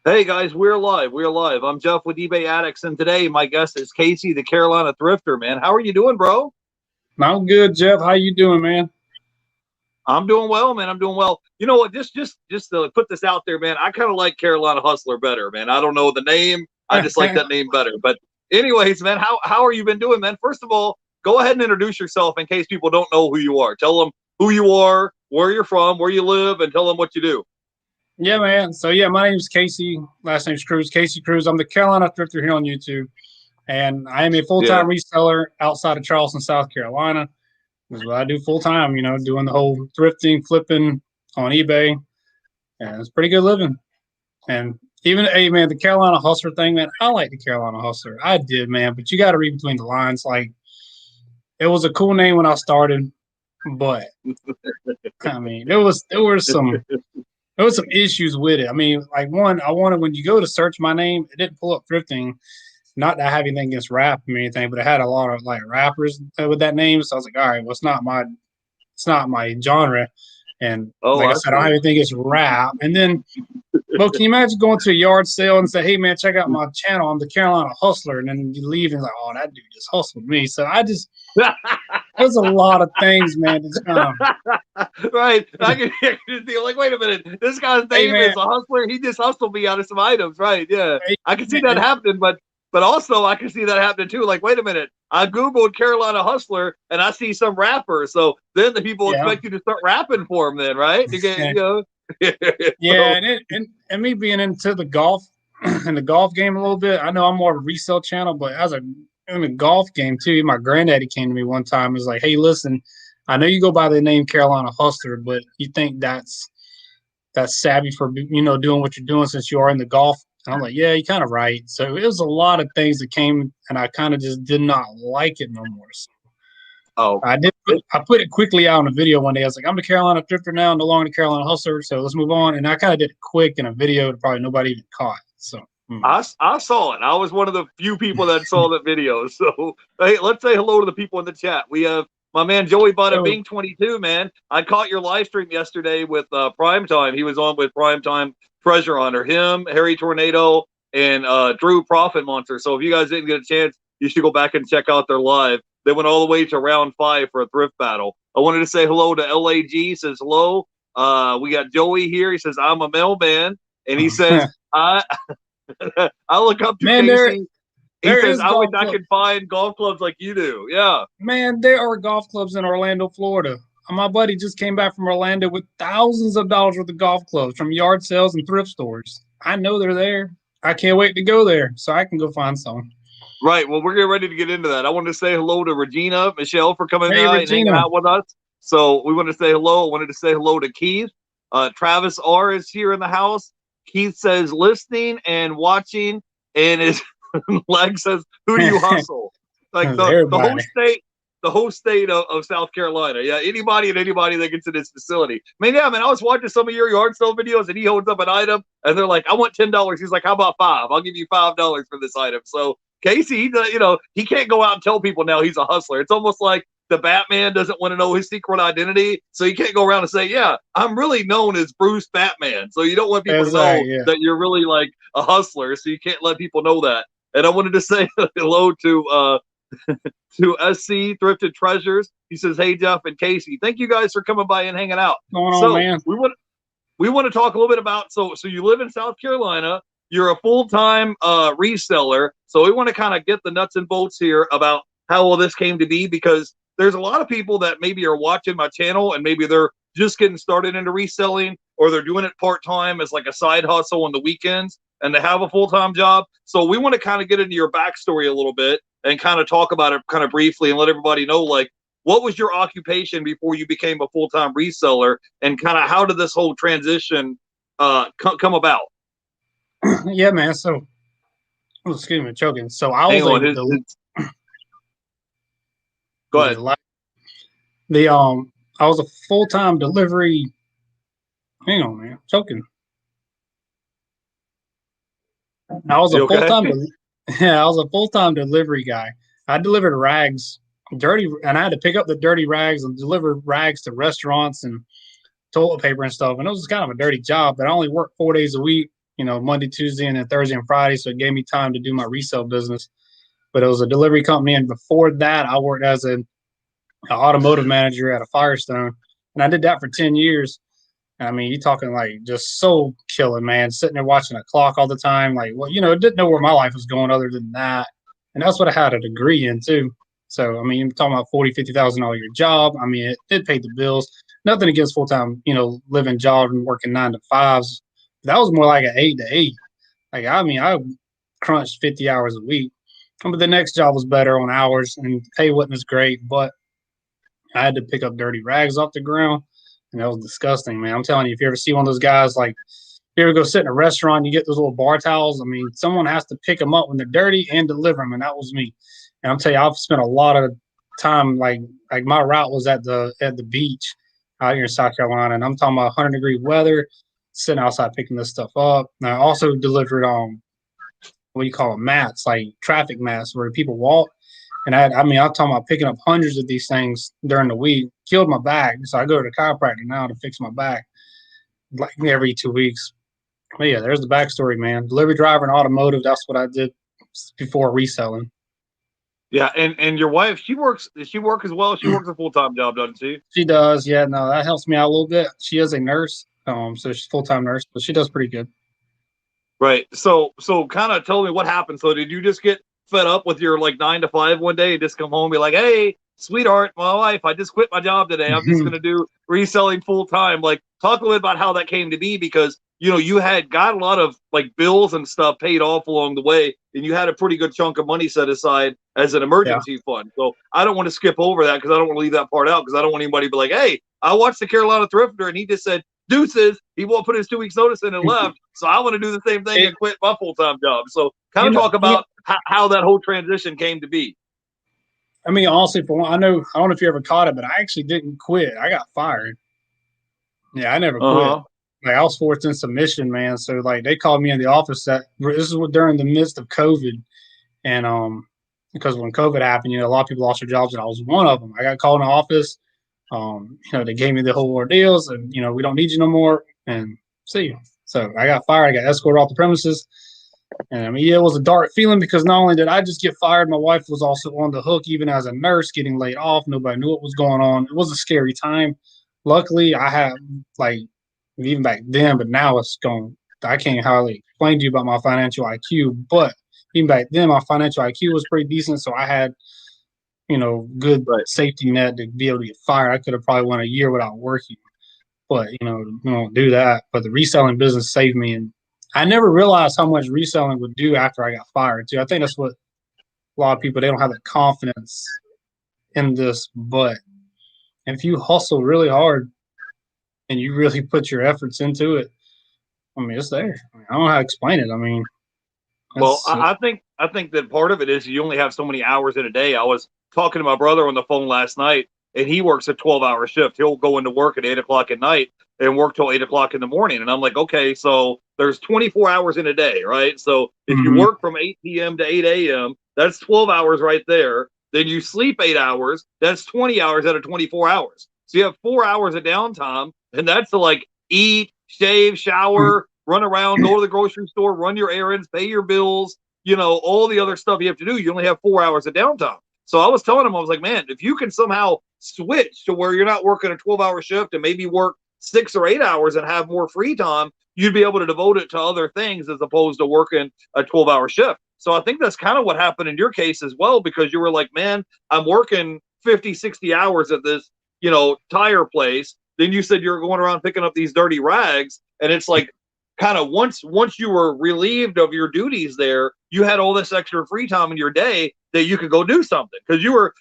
Hey guys, we're live. We're live. I'm Jeff with eBay Addicts, and today my guest is Casey, the Carolina Thrifter. Man, how are you doing, bro? I'm good, Jeff. How you doing, man? I'm doing well, man. I'm doing well. You know what? Just to put this out there, man. I kind of like Carolina Hustler better, man. I don't know the name. I just like that name better. But anyways, man, how are you been doing, man? First of all, go ahead and introduce yourself in case people don't know who you are. Tell them who you are, where you're from, where you live, and tell them what you do. Yeah, man. So yeah, my name's Casey. Last name's Cruz. Casey Cruz. I'm the Carolina Thrifter here on YouTube, and I am a Yeah. full-time reseller outside of Charleston, South Carolina. That's what I do full time. Doing the whole thrifting, flipping on eBay, and it's pretty good living. And even, hey, man, the Carolina Hustler thing, man. I like the Carolina Hustler. I did, man. But you got to read between the lines. Like, it was a cool name when I started, but I mean, there were some issues with it. I mean, like, one, I wanted, when you go to search my name, it didn't pull up thrifting. Not that I have anything against rap or anything, but it had a lot of like rappers with that name. So I was like, all right, well, it's not my genre. And Oh, like I I said, I don't have see. anything against rap. And then, well, can you imagine going to a yard sale and say, hey, man, check out my channel. I'm the Carolina Hustler. And then you leave and like, oh, that dude just hustled me. So there's a lot of things, man. Right. I can just be like, wait a minute. This guy's Hey, name man. is a hustler. He just hustled me out of some items. Right. Yeah. Hey, I can see man. that happening, but also I can see that happening too. Like, wait a minute. I Googled Carolina Hustler and I see some rapper. So then the people Yeah. expect you to start rapping for them then, right? You get, Yeah, so, and me being into the golf and the golf game a little bit, I know I'm more of a resale channel, but in the golf game too, my granddaddy came to me one time and was like, hey, listen, I know you go by the name Carolina Hustler, but you think that's savvy for doing what you're doing since you are in the golf. And I'm like, yeah, you're kind of right. So it was a lot of things that came, and I kind of just did not like it no more. So oh, I put it quickly out in a video one day. I was like, I'm the Carolina Thrifter now, no longer the Carolina Hustler. So let's move on. And I kind of did it quick in a video that probably nobody even caught. So I saw it. I was one of the few people that saw that video. So hey, let's say hello to the people in the chat. We have my man Joey Bada so, Bing 22, man. I caught your live stream yesterday with Primetime. He was on with Primetime Treasure Hunter. Him, Harry Tornado, and Drew Profit Monster. So if you guys didn't get a chance, you should go back and check out their live. They went all the way to round 5 for a thrift battle. I wanted to say hello to LAG. Says hello. We got Joey here. He says I'm a mailman, and he says I look up to man, Casey. He there says, is I golf wish I club. could find golf clubs like you do. Yeah. Man, there are golf clubs in Orlando, Florida. My buddy just came back from Orlando with thousands of dollars worth of golf clubs from yard sales and thrift stores. I know they're there. I can't wait to go there so I can go find some. Right. Well, we're getting ready to get into that. I wanted to say hello to Regina, Michelle for coming Hey, by and hanging Regina. out with us. So we want to say hello. I wanted to say hello to Keith. Travis R is here in the house. Keith says listening and watching, and his leg says, "Who do you hustle?" Like the whole state of South Carolina. Yeah, anybody and anybody that gets in this facility. Man, yeah, man. I was watching some of your yard sale videos, and he holds up an item, and they're like, "I want $10." He's like, "How about 5? I'll give you $5 for this item." So Casey, he can't go out and tell people now he's a hustler. It's almost like the Batman doesn't want to know his secret identity, so you can't go around and say, "Yeah, I'm really known as Bruce Batman." So you don't want people to know that you're really like a hustler, so you can't let people know that. And I wanted to say hello to SC Thrifted Treasures. He says, "Hey Jeff and Casey, thank you guys for coming by and hanging out." What's going on, So man? we want to talk a little bit about so you live in South Carolina. You're a full-time reseller. So we want to kind of get the nuts and bolts here about how all this came to be, because there's a lot of people that maybe are watching my channel and maybe they're just getting started into reselling, or they're doing it part-time as like a side hustle on the weekends, and they have a full-time job. So we want to kind of get into your backstory a little bit and kind of talk about it kind of briefly and let everybody know, like, what was your occupation before you became a full-time reseller, and kind of how did this whole transition come about? Yeah, man. So, excuse me, choking. So I Hang was on. Go ahead. I was a full-time delivery. Hang on, man, choking. I was a full-time delivery guy. I delivered rags, and I had to pick up the dirty rags and deliver rags to restaurants and toilet paper and stuff. And it was kind of a dirty job, but I only worked 4 days a week. Monday, Tuesday, and then Thursday and Friday. So it gave me time to do my resale business. But it was a delivery company. And before that, I worked as an automotive manager at a Firestone. And I did that for 10 years. I mean, you're talking like just so killing, man, sitting there watching a clock all the time. Like, well, didn't know where my life was going other than that. And that's what I had a degree in too. So, I mean, you're talking about $40,000-$50,000 a year job. I mean, it paid the bills. Nothing against full-time, living job and working 9 to 5s. That was more like an 8 to 8. Like, I mean, I crunched 50 hours a week. But the next job was better on hours and pay wasn't as great. But I had to pick up dirty rags off the ground. And that was disgusting, man. I'm telling you, if you ever see one of those guys, like, if you ever go sit in a restaurant, you get those little bar towels. I mean, someone has to pick them up when they're dirty and deliver them, and that was me. And I'm telling you, I've spent a lot of time, like my route was at the beach out here in South Carolina, and I'm talking about 100-degree weather, sitting outside picking this stuff up. And I also delivered what do you call it, mats, like traffic mats where people walk. And I'm talking about picking up hundreds of these things during the week, killed my back. So I go to the chiropractor now to fix my back like every 2 weeks. But yeah, there's the backstory, man. Delivery driver and automotive, that's what I did before reselling. Yeah, and your wife, does she work as well? She works a full-time job, doesn't she? She does, yeah. No, that helps me out a little bit. She is a nurse, so she's a full-time nurse, but she does pretty good. Right. So kind of tell me what happened. So did you just get fed up with your like 9 to 5 one day and just come home and be like, hey, sweetheart, my wife, I just quit my job today. I'm just going to do reselling full time. Like, talk a little bit about how that came to be, because, you had got a lot of like bills and stuff paid off along the way, and you had a pretty good chunk of money set aside as an emergency fund. So I don't want to skip over that because I don't want to leave that part out, because I don't want anybody to be like, hey, I watched the Carolina Thrifter and he just said, deuces, he won't put his 2 weeks notice in and left. So I want to do the same thing and quit my full-time job. So kind of talk about how that whole transition came to be. I mean, honestly, for one, I don't know if you ever caught it, but I actually didn't quit. I got fired. Yeah, I never quit. Like, I was forced in submission, man. So like they called me in the office this is during the midst of COVID. And because when COVID happened, a lot of people lost their jobs, and I was one of them. I got called in the office. They gave me the whole ordeals, and we don't need you no more, and see you. So I got fired. I got escorted off the premises, and I mean, it was a dark feeling, because not only did I just get fired, my wife was also on the hook, even as a nurse, getting laid off. Nobody knew what was going on. It was a scary time. Luckily, I had, like, even back then, but now it's gone. I can't hardly explain to you about my financial IQ, but even back then, my financial IQ was pretty decent, so I had good safety net to be able to get fired. I could have probably went a year without working, but we don't do that. But the reselling business saved me, and I never realized how much reselling would do after I got fired too. I think that's what a lot of people, they don't have the confidence in this, but if you hustle really hard and you really put your efforts into it, I mean, it's there. I don't know how to explain it. I mean, well, I think that part of it is you only have so many hours in a day. I was talking to my brother on the phone last night, and he works a 12-hour shift. He'll go into work at 8 o'clock at night and work till 8 o'clock in the morning. And I'm like, okay, so there's 24 hours in a day, right? So if you work from 8 p.m. to 8 a.m., that's 12 hours right there. Then you sleep 8 hours. That's 20 hours out of 24 hours. So you have 4 hours of downtime, and that's to like eat, shave, shower, run around, go to the grocery store, run your errands, pay your bills, all the other stuff you have to do. You only have 4 hours of downtime. So I was telling him, I was like, man, if you can somehow switch to where you're not working a 12-hour shift and maybe work 6 or 8 hours and have more free time, you'd be able to devote it to other things as opposed to working a 12-hour shift. So I think that's kind of what happened in your case as well, because you were like, man, I'm working 50, 60 hours at this, tire place. Then you said you were going around picking up these dirty rags. And it's like, kind of once you were relieved of your duties there, you had all this extra free time in your day that you could go do something, because you were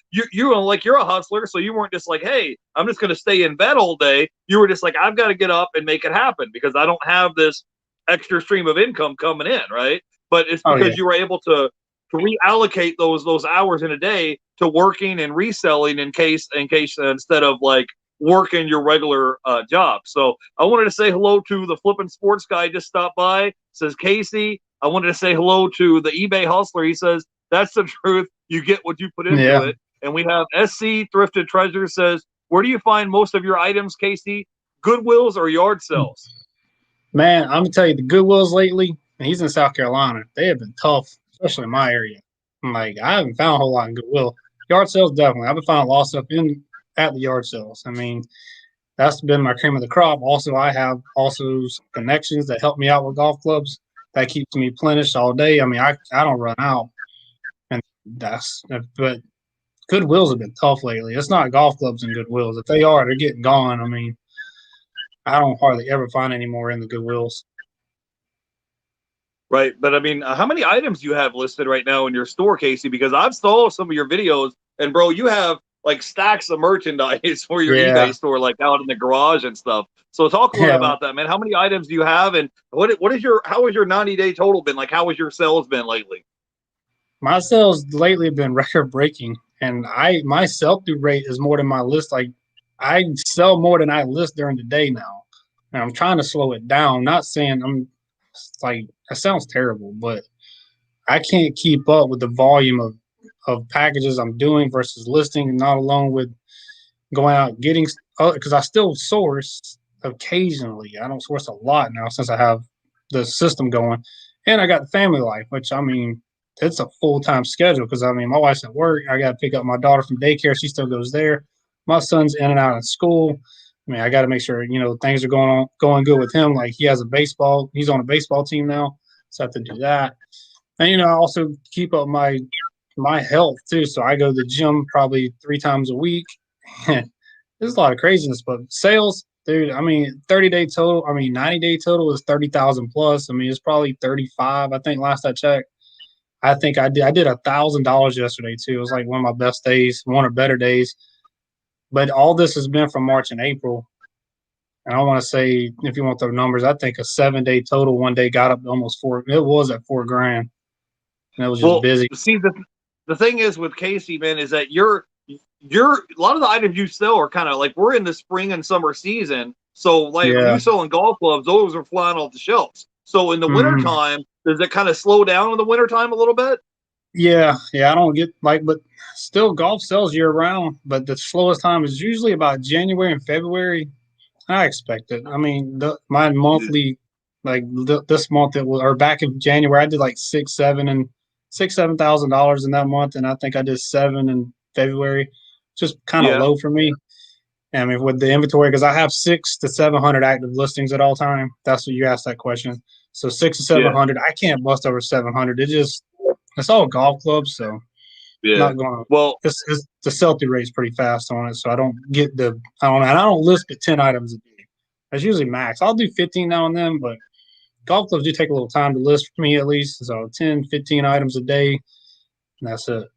like, you're a hustler, so you weren't just like, hey, I'm just going to stay in bed all day. You were just like, I've got to get up and make it happen because I don't have this extra stream of income coming in, right? But it's because you were able to reallocate those hours in a day to working and reselling in case instead of like working your regular job. So I wanted to say hello to the Flippin' Sports guy just stopped by. Says Casey. I wanted to say hello to the eBay hustler. He says that's the truth. You get what you put into it. And we have SC Thrifted Treasure says, where do you find most of your items, Casey? Goodwills or yard sales? Man, I'm gonna tell you, the Goodwills lately, and he's in South Carolina, they have been tough, especially in my area. Like, I haven't found a whole lot in Goodwill. Yard sales, definitely. I've been finding a lot of stuff in at the yard sales. I mean, that's been my cream of the crop. Also, I have also some connections that help me out with golf clubs. That keeps me replenished all day. I mean, I don't run out, and but Goodwills have been tough lately. It's not golf clubs and Goodwills. If they are, they're getting gone. I mean, I don't hardly ever find any more in the Goodwills. Right. But I mean, how many items do you have listed right now in your store, Casey? Because I've saw some of your videos, and bro, you have like stacks of merchandise for your Yeah, eBay store, like out in the garage and stuff. So talk a little yeah. about that, man. How many items do you have, and what is your how has your 90-day total been? Like, how has your sales been lately? My sales lately have been record breaking, and my sell through rate is more than my list. Like, I sell more than I list during the day now, and I'm trying to slow it down. Not saying I'm like that sounds terrible, but I can't keep up with the volume of packages I'm doing versus listing, and not alone with going out getting because I still source occasionally. I don't source a lot now since I have the system going, and I got the family life, which I mean it's a full time schedule because I mean my wife's at work. I got to pick up my daughter from daycare. She still goes there. My son's in and out of school. I mean I got to make sure things are going good with him. Like he has a baseball. He's on a baseball team now, so I have to do that. And I also keep up my health too. So I go to the gym probably 3 times a week. There's a lot of craziness, but sales, dude. I mean, 30-day total. I mean, 90-day total is 30,000 plus. I mean, it's probably 35. I think last I checked. I think I did $1,000 yesterday too. It was like one of my best days, one of better days. But all this has been from March and April. And I want to say, if you want the numbers, I think a 7-day total one day got up to almost four. It was at $4,000, and it was just Well, busy. see, the thing is with Casey, man, is that you're a lot of the items you sell are kind of like we're in the spring and summer season. So like when Yeah. you selling golf clubs, those are flying off the shelves. So in the Mhm. wintertime, does it kind of slow down in the wintertime a little bit? Yeah, yeah, I don't get but still golf sells year round, but the slowest time is usually about January and February. I expect it. I mean, my Yeah. monthly, like this month it was, or back in January, I did like $7,000 in that month, and I think I did 7 in February. Just kind of Yeah. low for me. I mean, with the inventory, because I have 600 to 700 active listings at all time. That's what you asked that question. So 600 to 700, I can't bust over 700. It's all golf clubs, so Yeah. not going. Well, It's the sell through rate's pretty fast on it, so I don't list at 10 items a day. That's usually max. I'll do 15 now and then, but golf clubs do take a little time to list for me at least. So 10, 15 items a day, and that's it.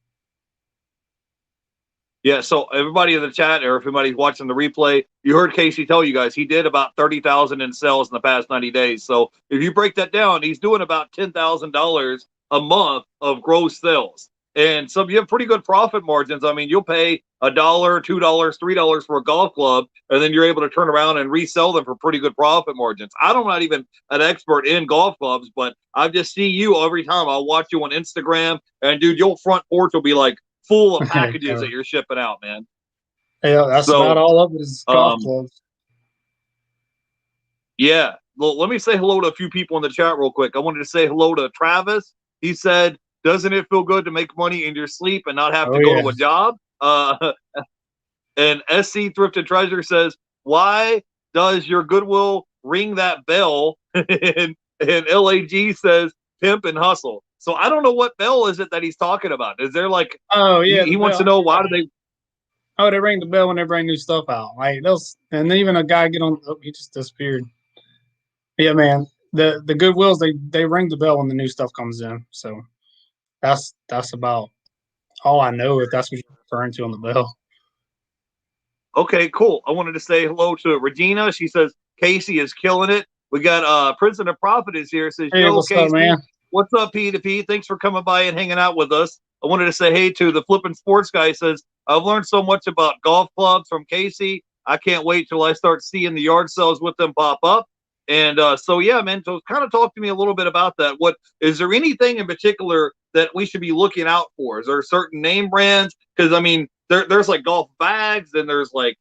yeah. So everybody in the chat, or if anybody's watching the replay, you heard Casey tell you guys he did about 30,000 in sales in the past 90 days. So if you break that down, he's doing about $10,000 a month of gross sales. And so you have pretty good profit margins. I mean, you'll pay $1, $2, $3 for a golf club, and then you're able to turn around and resell them for pretty good profit margins. I'm not even an expert in golf clubs, but I just see you every time. I'll watch you on Instagram, and dude, your front porch will be like full of packages that you're shipping out, man. Yeah, that's about So, all of it is golf um, clubs. yeah. Well, let me say hello to a few people in the chat real quick. I wanted to say hello to Travis. He said, "Doesn't it feel good to make money in your sleep and not have Oh to go yeah. to a job?" And SC Thrifted Treasure says, "Why does your Goodwill ring that bell?" And LAG says, "Pimp and hustle." So I don't know what bell is it that he's talking about. Is there like Oh yeah, the he wants to bell. know why do they? Oh, they ring the bell when they bring new stuff out. Like those, and then even a guy get on. Oh, he just disappeared. Yeah, man. The Goodwills they ring the bell when the new stuff comes in. So that's about all I know. If that's what you're referring to on the bell. Okay, cool. I wanted to say hello to Regina. She says Casey is killing it. We got Princeton of Profit is here. Says, Hey, "Yo, what's up, man? Casey, what's up, P to P? Thanks for coming by and hanging out with us." I wanted to say hey to the Flippin' Sports guy. Says, "I've learned so much about golf clubs from Casey. I can't wait till I start seeing the yard sales with them pop up." And so yeah, man. So kind of talk to me a little bit about that. What is there anything in particular that we should be looking out for? Is there certain name brands? Because I mean, there's like golf bags, and there's like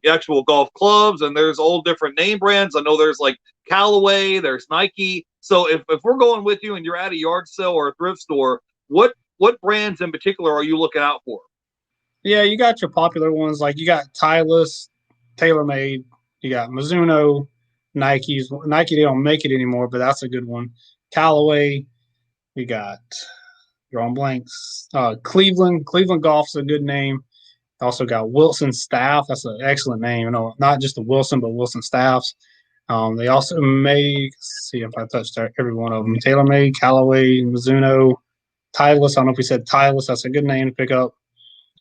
actual golf clubs, and there's all different name brands. I know there's like Callaway, there's Nike. So if we're going with you and you're at a yard sale or a thrift store, what brands in particular are you looking out for? Yeah, you got your popular ones like you got Titleist, TaylorMade, you got Mizuno, Nikes. Nike they don't make it anymore, but that's a good one. Callaway, you got drawing blanks. Cleveland Golf's a good name. Also got Wilson Staff. That's an excellent name. You know, not just the Wilson, but Wilson Staffs. They also make, let's see if I touched every one of them. TaylorMade, Callaway, Mizuno, Titleist. I don't know if we said Titleist. That's a good name to pick up.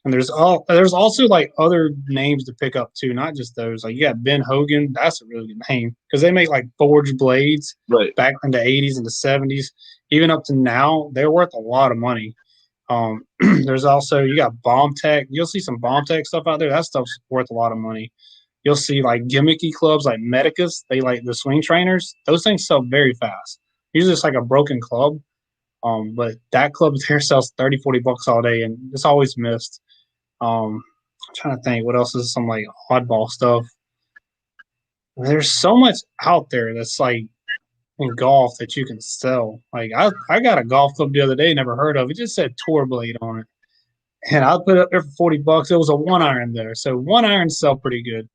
And there's also like other names to pick up too, not just those. Like you got Ben Hogan. That's a really good name because they make like forged blades Right. back in the 80s and the 70s. Even up to now, they're worth a lot of money. There's also you got Bomb Tech. You'll see some Bomb Tech stuff out there. That stuff's worth a lot of money. You'll see like gimmicky clubs like Medicus. They like the swing trainers. Those things sell very fast. Usually it's like a broken club. But that club there sells $30-$40 all day, and it's always missed. I'm trying to think what else is some like oddball stuff. There's so much out there that's like in golf that you can sell. Like I got a golf club the other day, never heard of. It just said Tour Blade on it. And I put it up there for $40. It was a 1-iron there. So 1-irons sell pretty good.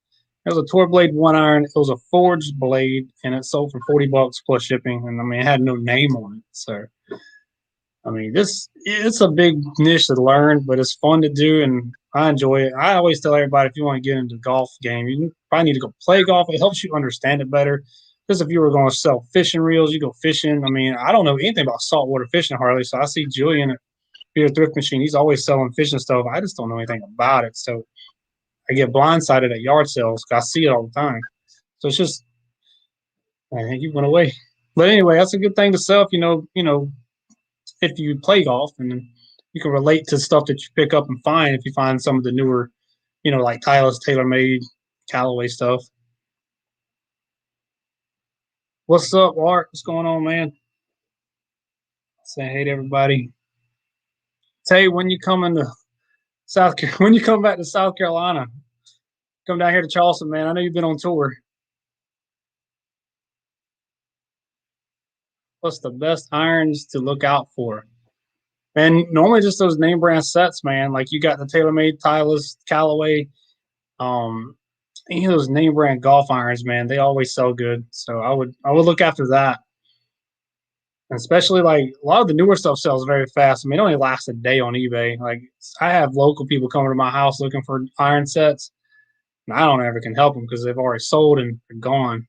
It was a Tour Blade 1-iron. It was a forged blade and it sold for $40 plus shipping. And I mean it had no name on it. So I mean it's a big niche to learn, but it's fun to do and I enjoy it. I always tell everybody if you want to get into the golf game, you probably need to go play golf. It helps you understand it better. Because if you were going to sell fishing reels, you go fishing. I mean, I don't know anything about saltwater fishing hardly. So I see Julian at Peter Thrift Machine. He's always selling fishing stuff. I just don't know anything about it. So I get blindsided at yard sales because I see it all the time. So it's just, I think you went away. But anyway, that's a good thing to sell if if you play golf and you can relate to stuff that you pick up and find if you find some of the newer, like Titleist, TaylorMade, Callaway stuff. What's up, Art? What's going on, man? Say hey to everybody. Tay, when you come into when you come back to South Carolina, come down here to Charleston, man. I know you've been on tour. What's the best irons to look out for? And normally just those name brand sets, man. Like you got the TaylorMade, Titleist, Callaway, any of those name brand golf irons, man. They always sell good. So I would look after that. And especially like a lot of the newer stuff sells very fast. I mean, it only lasts a day on eBay. Like I have local people coming to my house looking for iron sets, and I don't ever can help them because they've already sold and are gone.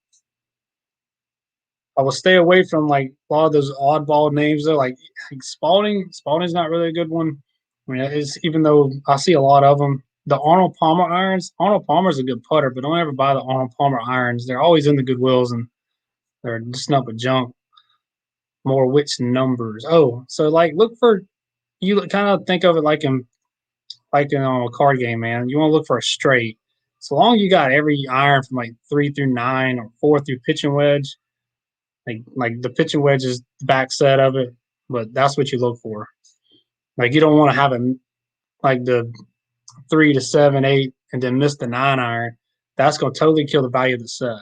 I will stay away from like a lot of those oddball names though, like Spalding. Spalding's not really a good one. I mean, it's even though I see a lot of them. The Arnold Palmer irons. Arnold Palmer's a good putter, but don't ever buy the Arnold Palmer irons. They're always in the Goodwills and they're just nothing but junk. More which numbers? Oh, so like look for you kind of think of it like in a card game, man. You want to look for a straight. So long you got every iron from like 3 through 9 or 4 through pitching wedge. Like the pitching wedge is the back set of it, but that's what you look for. Like you don't want to have it like the 3 to 7, 8, and then miss the 9-iron. That's going to totally kill the value of the set.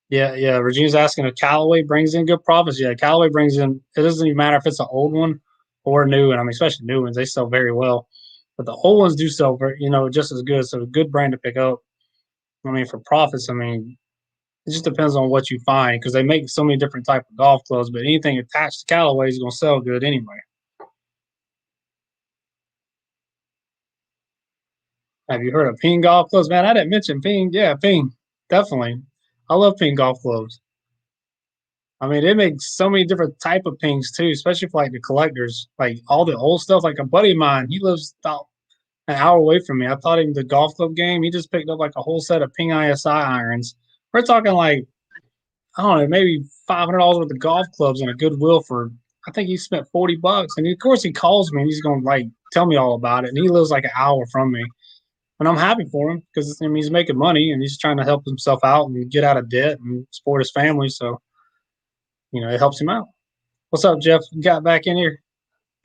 Yeah. Regina's asking if Callaway brings in good profits. Yeah, Callaway brings in. It doesn't even matter if it's an old one or a new one. I mean, especially new ones, they sell very well. But the old ones do sell, just as good. So a good brand to pick up. I mean, for profits, I mean, it just depends on what you find because they make so many different types of golf clubs. But anything attached to Callaway is going to sell good anyway. Have you heard of Ping golf clubs, man? I didn't mention Ping. Yeah, Ping, definitely. I love Ping golf clubs. I mean, they make so many different type of pings too, especially for like the collectors. Like all the old stuff. Like a buddy of mine, he lives about an hour away from me. I taught him the golf club game. He just picked up like a whole set of Ping ISI irons. We're talking like I don't know, maybe $500 worth of golf clubs and a Goodwill for. I think he spent $40, and of course he calls me and he's gonna like tell me all about it. And he lives like an hour from me, and I'm happy for him because he's making money and he's trying to help himself out and get out of debt and support his family. So. It helps him out. What's up, Jeff? You got back in here?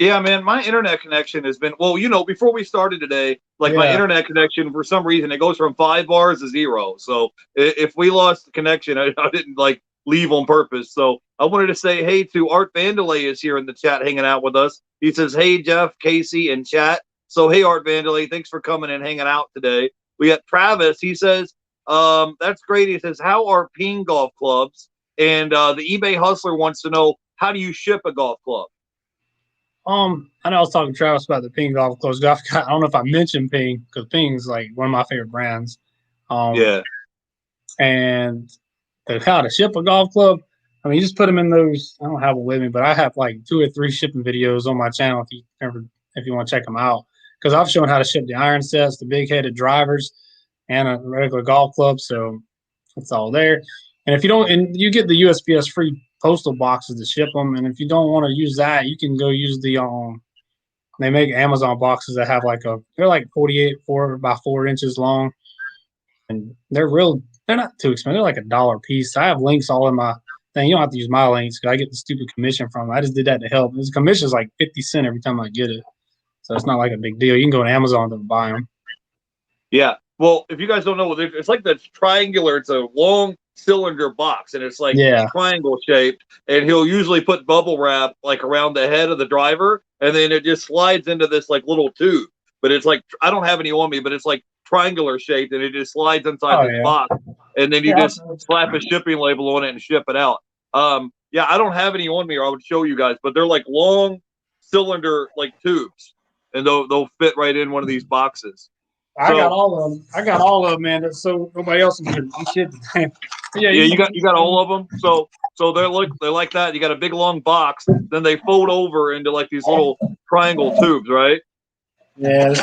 Yeah, man, my internet connection has been well. Before we started today, like my internet connection for some reason it goes from 5 bars to 0. So if we lost the connection, I didn't like leave on purpose. So I wanted to say hey to Art Vandelay is here in the chat hanging out with us. He says hey Jeff, Casey, and chat. So hey Art Vandelay, thanks for coming and hanging out today. We got Travis. He says that's great. He says how are ping golf clubs? And the eBay Hustler wants to know how do you ship a golf club? I know I was talking to Travis about the Ping golf clubs. I don't know if I mentioned Ping because Ping's like one of my favorite brands. Yeah. And how to ship a golf club. I mean, you just put them in those. I don't have them with me, but I have like 2 or 3 shipping videos on my channel if you want to check them out. Because I've shown how to ship the iron sets, the big headed drivers, and a regular golf club. So it's all there. And if you don't, and you get the USPS free postal boxes to ship them. And if you don't want to use that, you can go use the they make Amazon boxes that have they're like 48 4x4 inches long, and they're not too expensive. They're like $1 a piece. I have links all in my thing. You don't have to use my links because I get the stupid commission from them. I just did that to help. This commission is like 50 cents every time I get it, so it's not like a big deal. You can go to Amazon to buy them. Yeah. Well, if you guys don't know, it's like the triangular. It's a long cylinder box, and it's like triangle shaped. And he'll usually put bubble wrap like around the head of the driver, and then it just slides into this like little tube. But it's like I don't have any on me, but it's like triangular shaped, and it just slides inside this box, and then you just slap a shipping label on it and ship it out. Yeah, I don't have any on me, or I would show you guys, but they're like long cylinder like tubes, and they'll fit right in one of these boxes. I got all of them, man. So nobody else can shit. Yeah, you got all of them. So they're like that. You got a big long box, then they fold over into like these little triangle tubes, right? Yeah,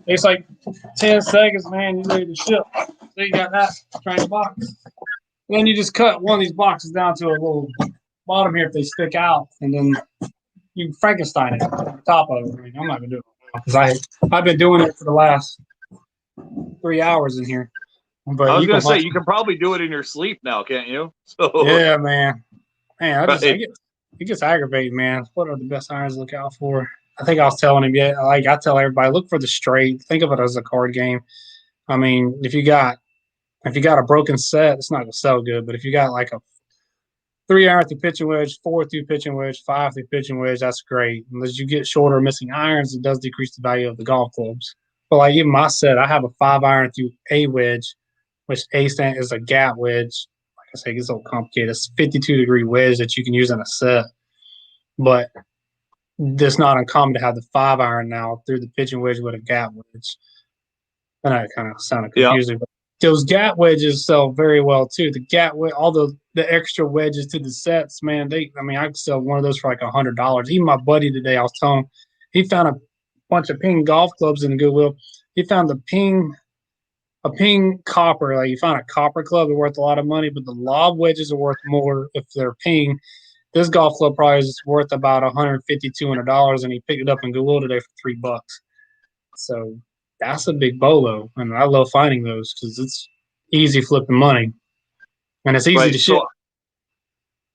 it's like 10 seconds, man. You're ready to ship. So you got that triangle box. And then you just cut one of these boxes down to a little bottom here if they stick out, and then you Frankenstein it on the top of it. I'm not gonna do it because I've been doing it for the last 3 hours in here. But I was gonna say you can probably do it in your sleep now, can't you? So yeah, man. It gets aggravating, man. What are the best irons to look out for? I think I was telling him, I tell everybody, look for the straight. Think of it as a card game. I mean, if you got a broken set, it's not gonna sell good. But if you got like a 3-iron through pitching wedge, 4 through pitching wedge, 5 through pitching wedge, that's great. And as you get shorter missing irons, it does decrease the value of the golf clubs. But like even my set, I have a 5-iron through a wedge, which A stand is a gap wedge. Like I say, it gets a little complicated. It's a 52-degree wedge that you can use in a set. But it's not uncommon to have the 5-iron now through the pitching wedge with a gap wedge. And that kind of sounded confusing. Yeah. But those gap wedges sell very well too. The gap wedge, all the extra wedges to the sets, man. I could sell one of those for like $100. Even my buddy today, I was telling him, he found a bunch of Ping golf clubs in the Goodwill. He found a Ping copper. Like you found a copper club, they're worth a lot of money, but the lob wedges are worth more if they're Ping. This golf club probably is worth about $150, $200, and he picked it up in Goodwill today for $3. So that's a big bolo, and I love finding those because it's easy flipping money, and it's easy to ship.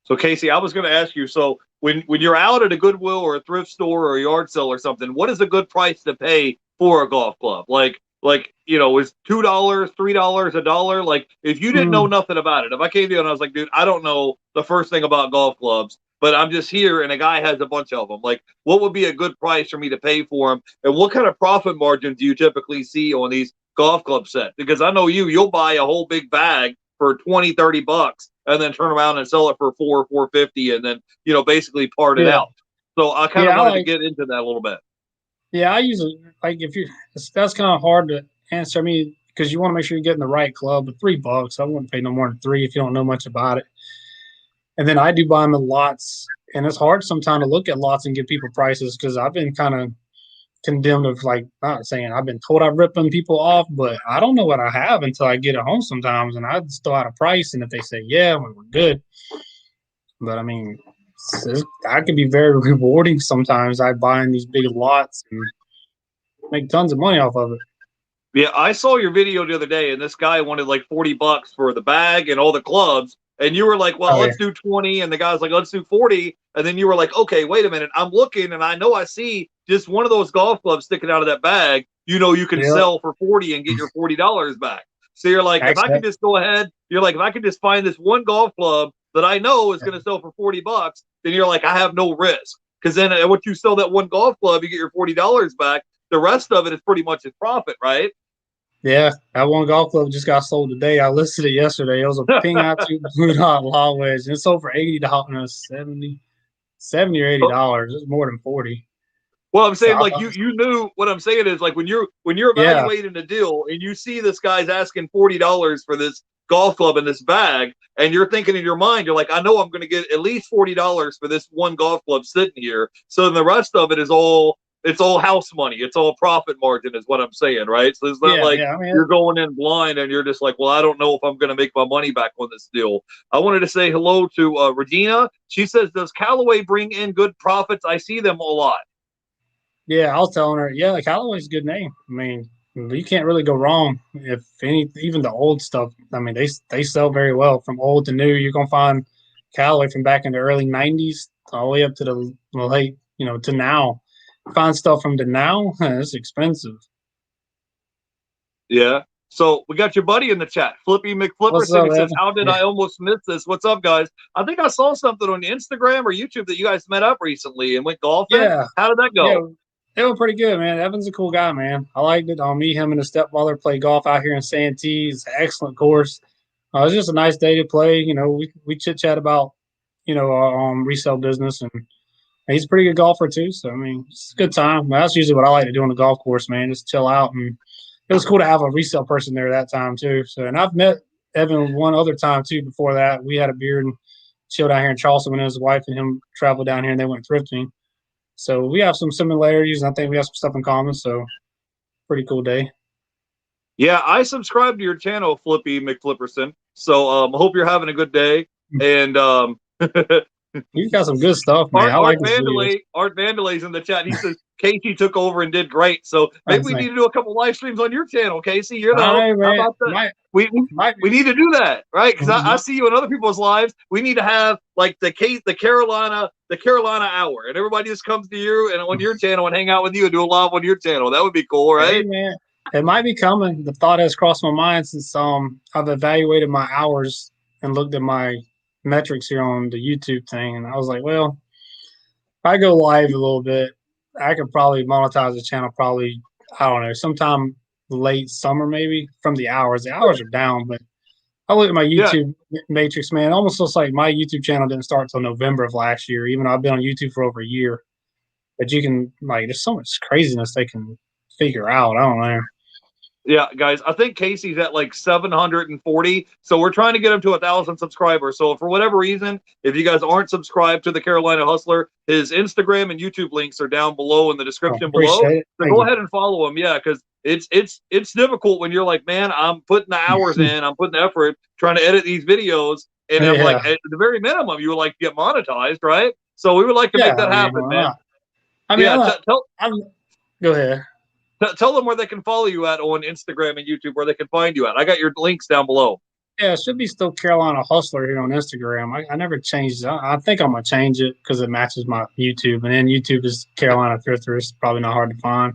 So Casey, I was going to ask you. So when you're out at a Goodwill or a thrift store or a yard sale or something, what is a good price to pay for a golf club? Like is $2, $3, $1? Like if you didn't know nothing about it, if I came to you and I was like, dude, I don't know the first thing about golf clubs, but I'm just here and a guy has a bunch of them. Like, what would be a good price for me to pay for them? And what kind of profit margins do you typically see on these golf club sets? Because I know you'll buy a whole big bag for $20, $30 and then turn around and sell it for $450 and then, basically part it out. So I kind of wanted to get into that a little bit. Yeah, I usually that's kind of hard to answer. I mean, because you want to make sure you're getting the right club. But $3, I wouldn't pay no more than $3 if you don't know much about it. And then I do buy them in lots, and it's hard sometimes to look at lots and give people prices because I've been kind of condemned of not saying I've been told I'm ripping people off, but I don't know what I have until I get it home sometimes, and I just throw out a price, and if they say yeah, we're good. But I mean, that can be very rewarding sometimes. I buy in these big lots and make tons of money off of it. Yeah, I saw your video the other day, and this guy wanted like $40 for the bag and all the clubs. and you were like, well, let's do 20, and the guy's like, let's do 40, and then you were like, okay, wait a minute, I'm looking, and I know I see just one of those golf clubs sticking out of that bag. You know, you can sell for 40 and get your $40 back. So you're like, if I could just go ahead, you're like, if I could just find this one golf club that I know is going to sell for $40, then you're like, I have no risk. Because then once you sell that one golf club, you get your $40 back. The rest of it is pretty much his profit, right? Yeah, that one golf club just got sold today. I listed it yesterday. It was a Ping I2 Blue Dot Law Wedge, and it sold for $80, 70 or $80. It's more than 40. Well, I'm saying, like, you knew what I'm saying is, like, when you're evaluating a deal and you see this guy's asking $40 for this golf club in this bag, and you're thinking in your mind, you're like, I know I'm going to get at least $40 for this one golf club sitting here. So then the rest of it is all house money. It's all profit margin is what I'm saying, right? So it's not you're going in blind and you're just like, well, I don't know if I'm going to make my money back on this deal. I wanted to say hello to Regina. She says, does Callaway bring in good profits? I see them a lot. Yeah, I was telling her, yeah, Callaway's a good name. I mean, you can't really go wrong if even the old stuff. I mean, they sell very well from old to new. You're gonna find Callaway from back in the early '90s all the way up to the late, to now. Find stuff from the now, it's expensive. Yeah. So we got your buddy in the chat, Flippy McFlipperson. He says, how did I almost miss this? What's up, guys? I think I saw something on Instagram or YouTube that you guys met up recently and went golfing. Yeah. How did that go? Yeah. They were pretty good, man. Evan's a cool guy, man. I liked it. Me, him, and his stepfather play golf out here in Santee. It's an excellent course. It was just a nice day to play. We chit chat about, our resale business, and he's a pretty good golfer too. So I mean, it's a good time. That's usually what I like to do on the golf course, man. Just chill out, and it was cool to have a resale person there that time too. So, and I've met Evan one other time too. Before that, we had a beer and chilled out here in Charleston when his wife and him traveled down here, and they went thrifting. So we have some similarities, and I think we have some stuff in common. So pretty cool day. Yeah, I subscribe to your channel, Flippy McFlipperson. So I hope you're having a good day. And you got some good stuff, man. Art Vandelay's in the chat. He says Casey took over and did great. So maybe we need to do a couple live streams on your channel, Casey. You're the host. How about that? We need to do that, right? Because I see you in other people's lives. We need to have like the Carolina hour, and everybody just comes to you and on your channel and hang out with you and do a live on your channel. That would be cool, right? Hey, man. It might be coming. The thought has crossed my mind since I've evaluated my hours and looked at my metrics here on the YouTube thing, and I was like, well, if I go live a little bit, I could probably monetize the channel probably, I don't know, sometime late summer maybe from the hours. The hours are down, but I look at my YouTube matrix, man. It almost looks like my YouTube channel didn't start until November of last year, even though I've been on YouTube for over a year. But you can, there's so much craziness they can figure out. I don't know. Yeah, guys, I think Casey's at like 740. So we're trying to get him to 1,000 subscribers. So for whatever reason, if you guys aren't subscribed to the Carolina Hustler, his Instagram and YouTube links are down below in the description below. So go ahead and follow him. Yeah, because it's difficult when you're like, man, I'm putting the hours in, I'm putting the effort trying to edit these videos. And I'm like, at the very minimum, you would like to get monetized, right? So we would like to make that happen, man. Go ahead. Tell them where they can follow you at on Instagram and YouTube, where they can find you at. I got your links down below. Yeah, it should be still Carolina Hustler here on Instagram. I never changed it. I think I'm going to change it because it matches my YouTube. And then YouTube is Carolina Thrifter. It's probably not hard to find.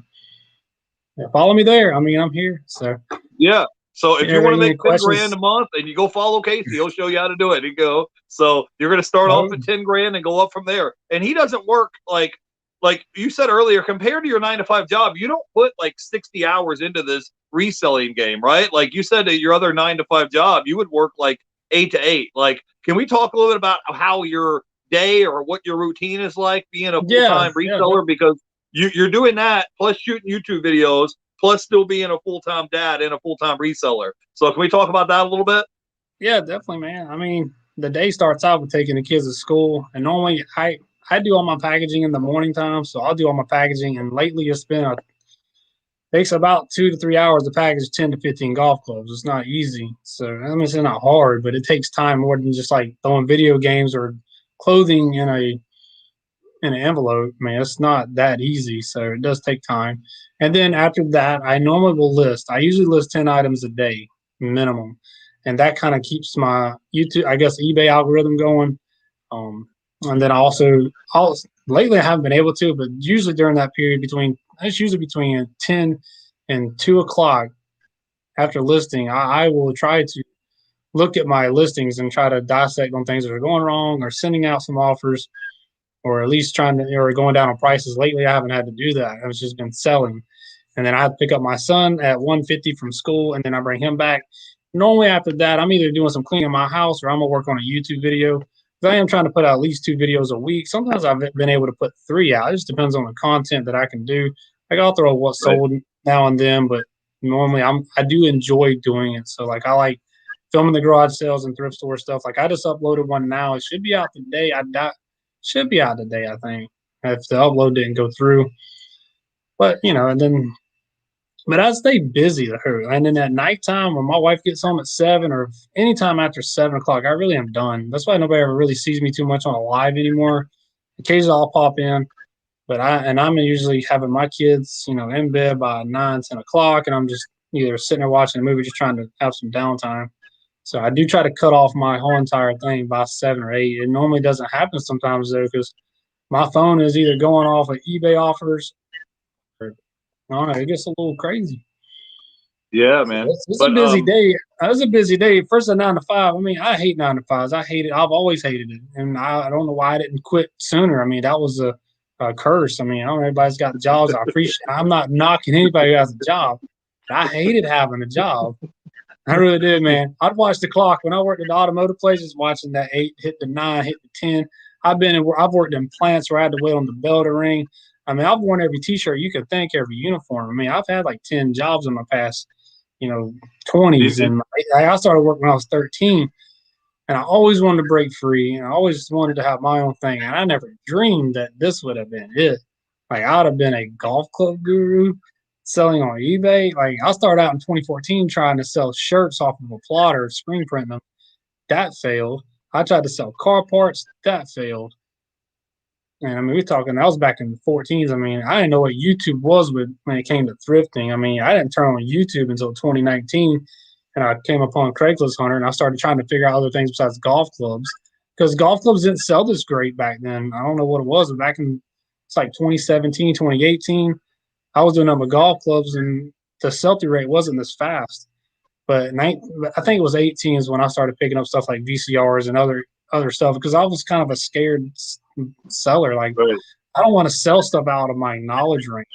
Yeah, follow me there. I mean, I'm here. So yeah. So if you want to make 10 grand a month and you go follow Casey, he'll show you how to do it. You go. So you're going to start off at 10 grand and go up from there. And he doesn't work like you said earlier, compared to your 9-to-5 job, you don't put like 60 hours into this reselling game, right? Like you said at your other 9-to-5 job, you would work like 8 to 8. Like, can we talk a little bit about how your day or what your routine is like being a full-time reseller? Because you're doing that plus shooting YouTube videos, plus still being a full-time dad and a full-time reseller. So can we talk about that a little bit? Yeah, definitely, man. I mean, the day starts out with taking the kids to school, and normally I do all my packaging in the morning time, so I'll do all my packaging. And lately, it's takes about 2 to 3 hours to package 10 to 15 golf clubs. It's not easy. So I mean, it's not hard, but it takes time more than just like throwing video games or clothing in an envelope. I mean, it's not that easy. So it does take time. And then after that, I normally will list. I usually list 10 items a day minimum. and that kind of keeps my YouTube, I guess, eBay algorithm going. And then lately I haven't been able to, but usually during that period it's usually between 10 and 2 o'clock after listing, I will try to look at my listings and try to dissect on things that are going wrong or sending out some offers or at least or going down on prices. Lately, I haven't had to do that. I've just been selling. And then I pick up my son at 1:50 from school, and then I bring him back. Normally after that, I'm either doing some cleaning in my house or I'm gonna work on a YouTube video. I am trying to put out at least 2 videos a week. Sometimes I've been able to put 3 out. It just depends on the content that I can do. Like I'll throw what's sold now and then, but normally I do enjoy doing it. So like I like filming the garage sales and thrift store stuff. Like I just uploaded one now. It should be out today. Should be out today, I think, if the upload didn't go through. But but I stay busy her. And then at nighttime when my wife gets home at 7 or anytime after 7 o'clock, I really am done. That's why nobody ever really sees me too much on a live anymore. Occasionally I'll pop in, but I'm usually having my kids, in bed by 9, 10 o'clock, and I'm just either sitting there watching a movie, just trying to have some downtime. So I do try to cut off my whole entire thing by 7 or 8. It normally doesn't happen sometimes though, because my phone is either going off of eBay offers or I don't know, it gets a little crazy. Yeah, man. It's a busy day. It was a busy day. First at 9 to 5. I mean, I hate 9 to 5s. I hate it. I've always hated it, and I don't know why I didn't quit sooner. I mean, that was a curse. I mean, I don't know, everybody's got jobs. I appreciate. I'm not knocking anybody who has a job, but I hated having a job. I really did, man. I'd watch the clock when I worked at the automotive places, watching that 8 hit the 9, hit the 10. I've worked in plants where I had to wait on the bell to ring. I mean, I've worn every T-shirt you could think, every uniform. I mean, I've had like 10 jobs in my past, 20s, and I started working when I was 13, and I always wanted to break free, and I always wanted to have my own thing, and I never dreamed that this would have been it. Like I would have been a golf club guru selling on eBay. Like I started out in 2014 trying to sell shirts off of a plotter, screen print them. That failed. I tried to sell car parts. That failed. And I mean, that was back in the 14s. I mean, I didn't know what YouTube was when it came to thrifting. I mean, I didn't turn on YouTube until 2019. And I came upon Craigslist Hunter and I started trying to figure out other things besides golf clubs. Because golf clubs didn't sell this great back then. I don't know what it was, but back in it's like 2017, 2018, I was doing up with golf clubs and the sell-through rate wasn't this fast. But I think it was 18 is when I started picking up stuff like VCRs and other stuff because I was kind of a scared seller. Like I don't want to sell stuff out of my knowledge range.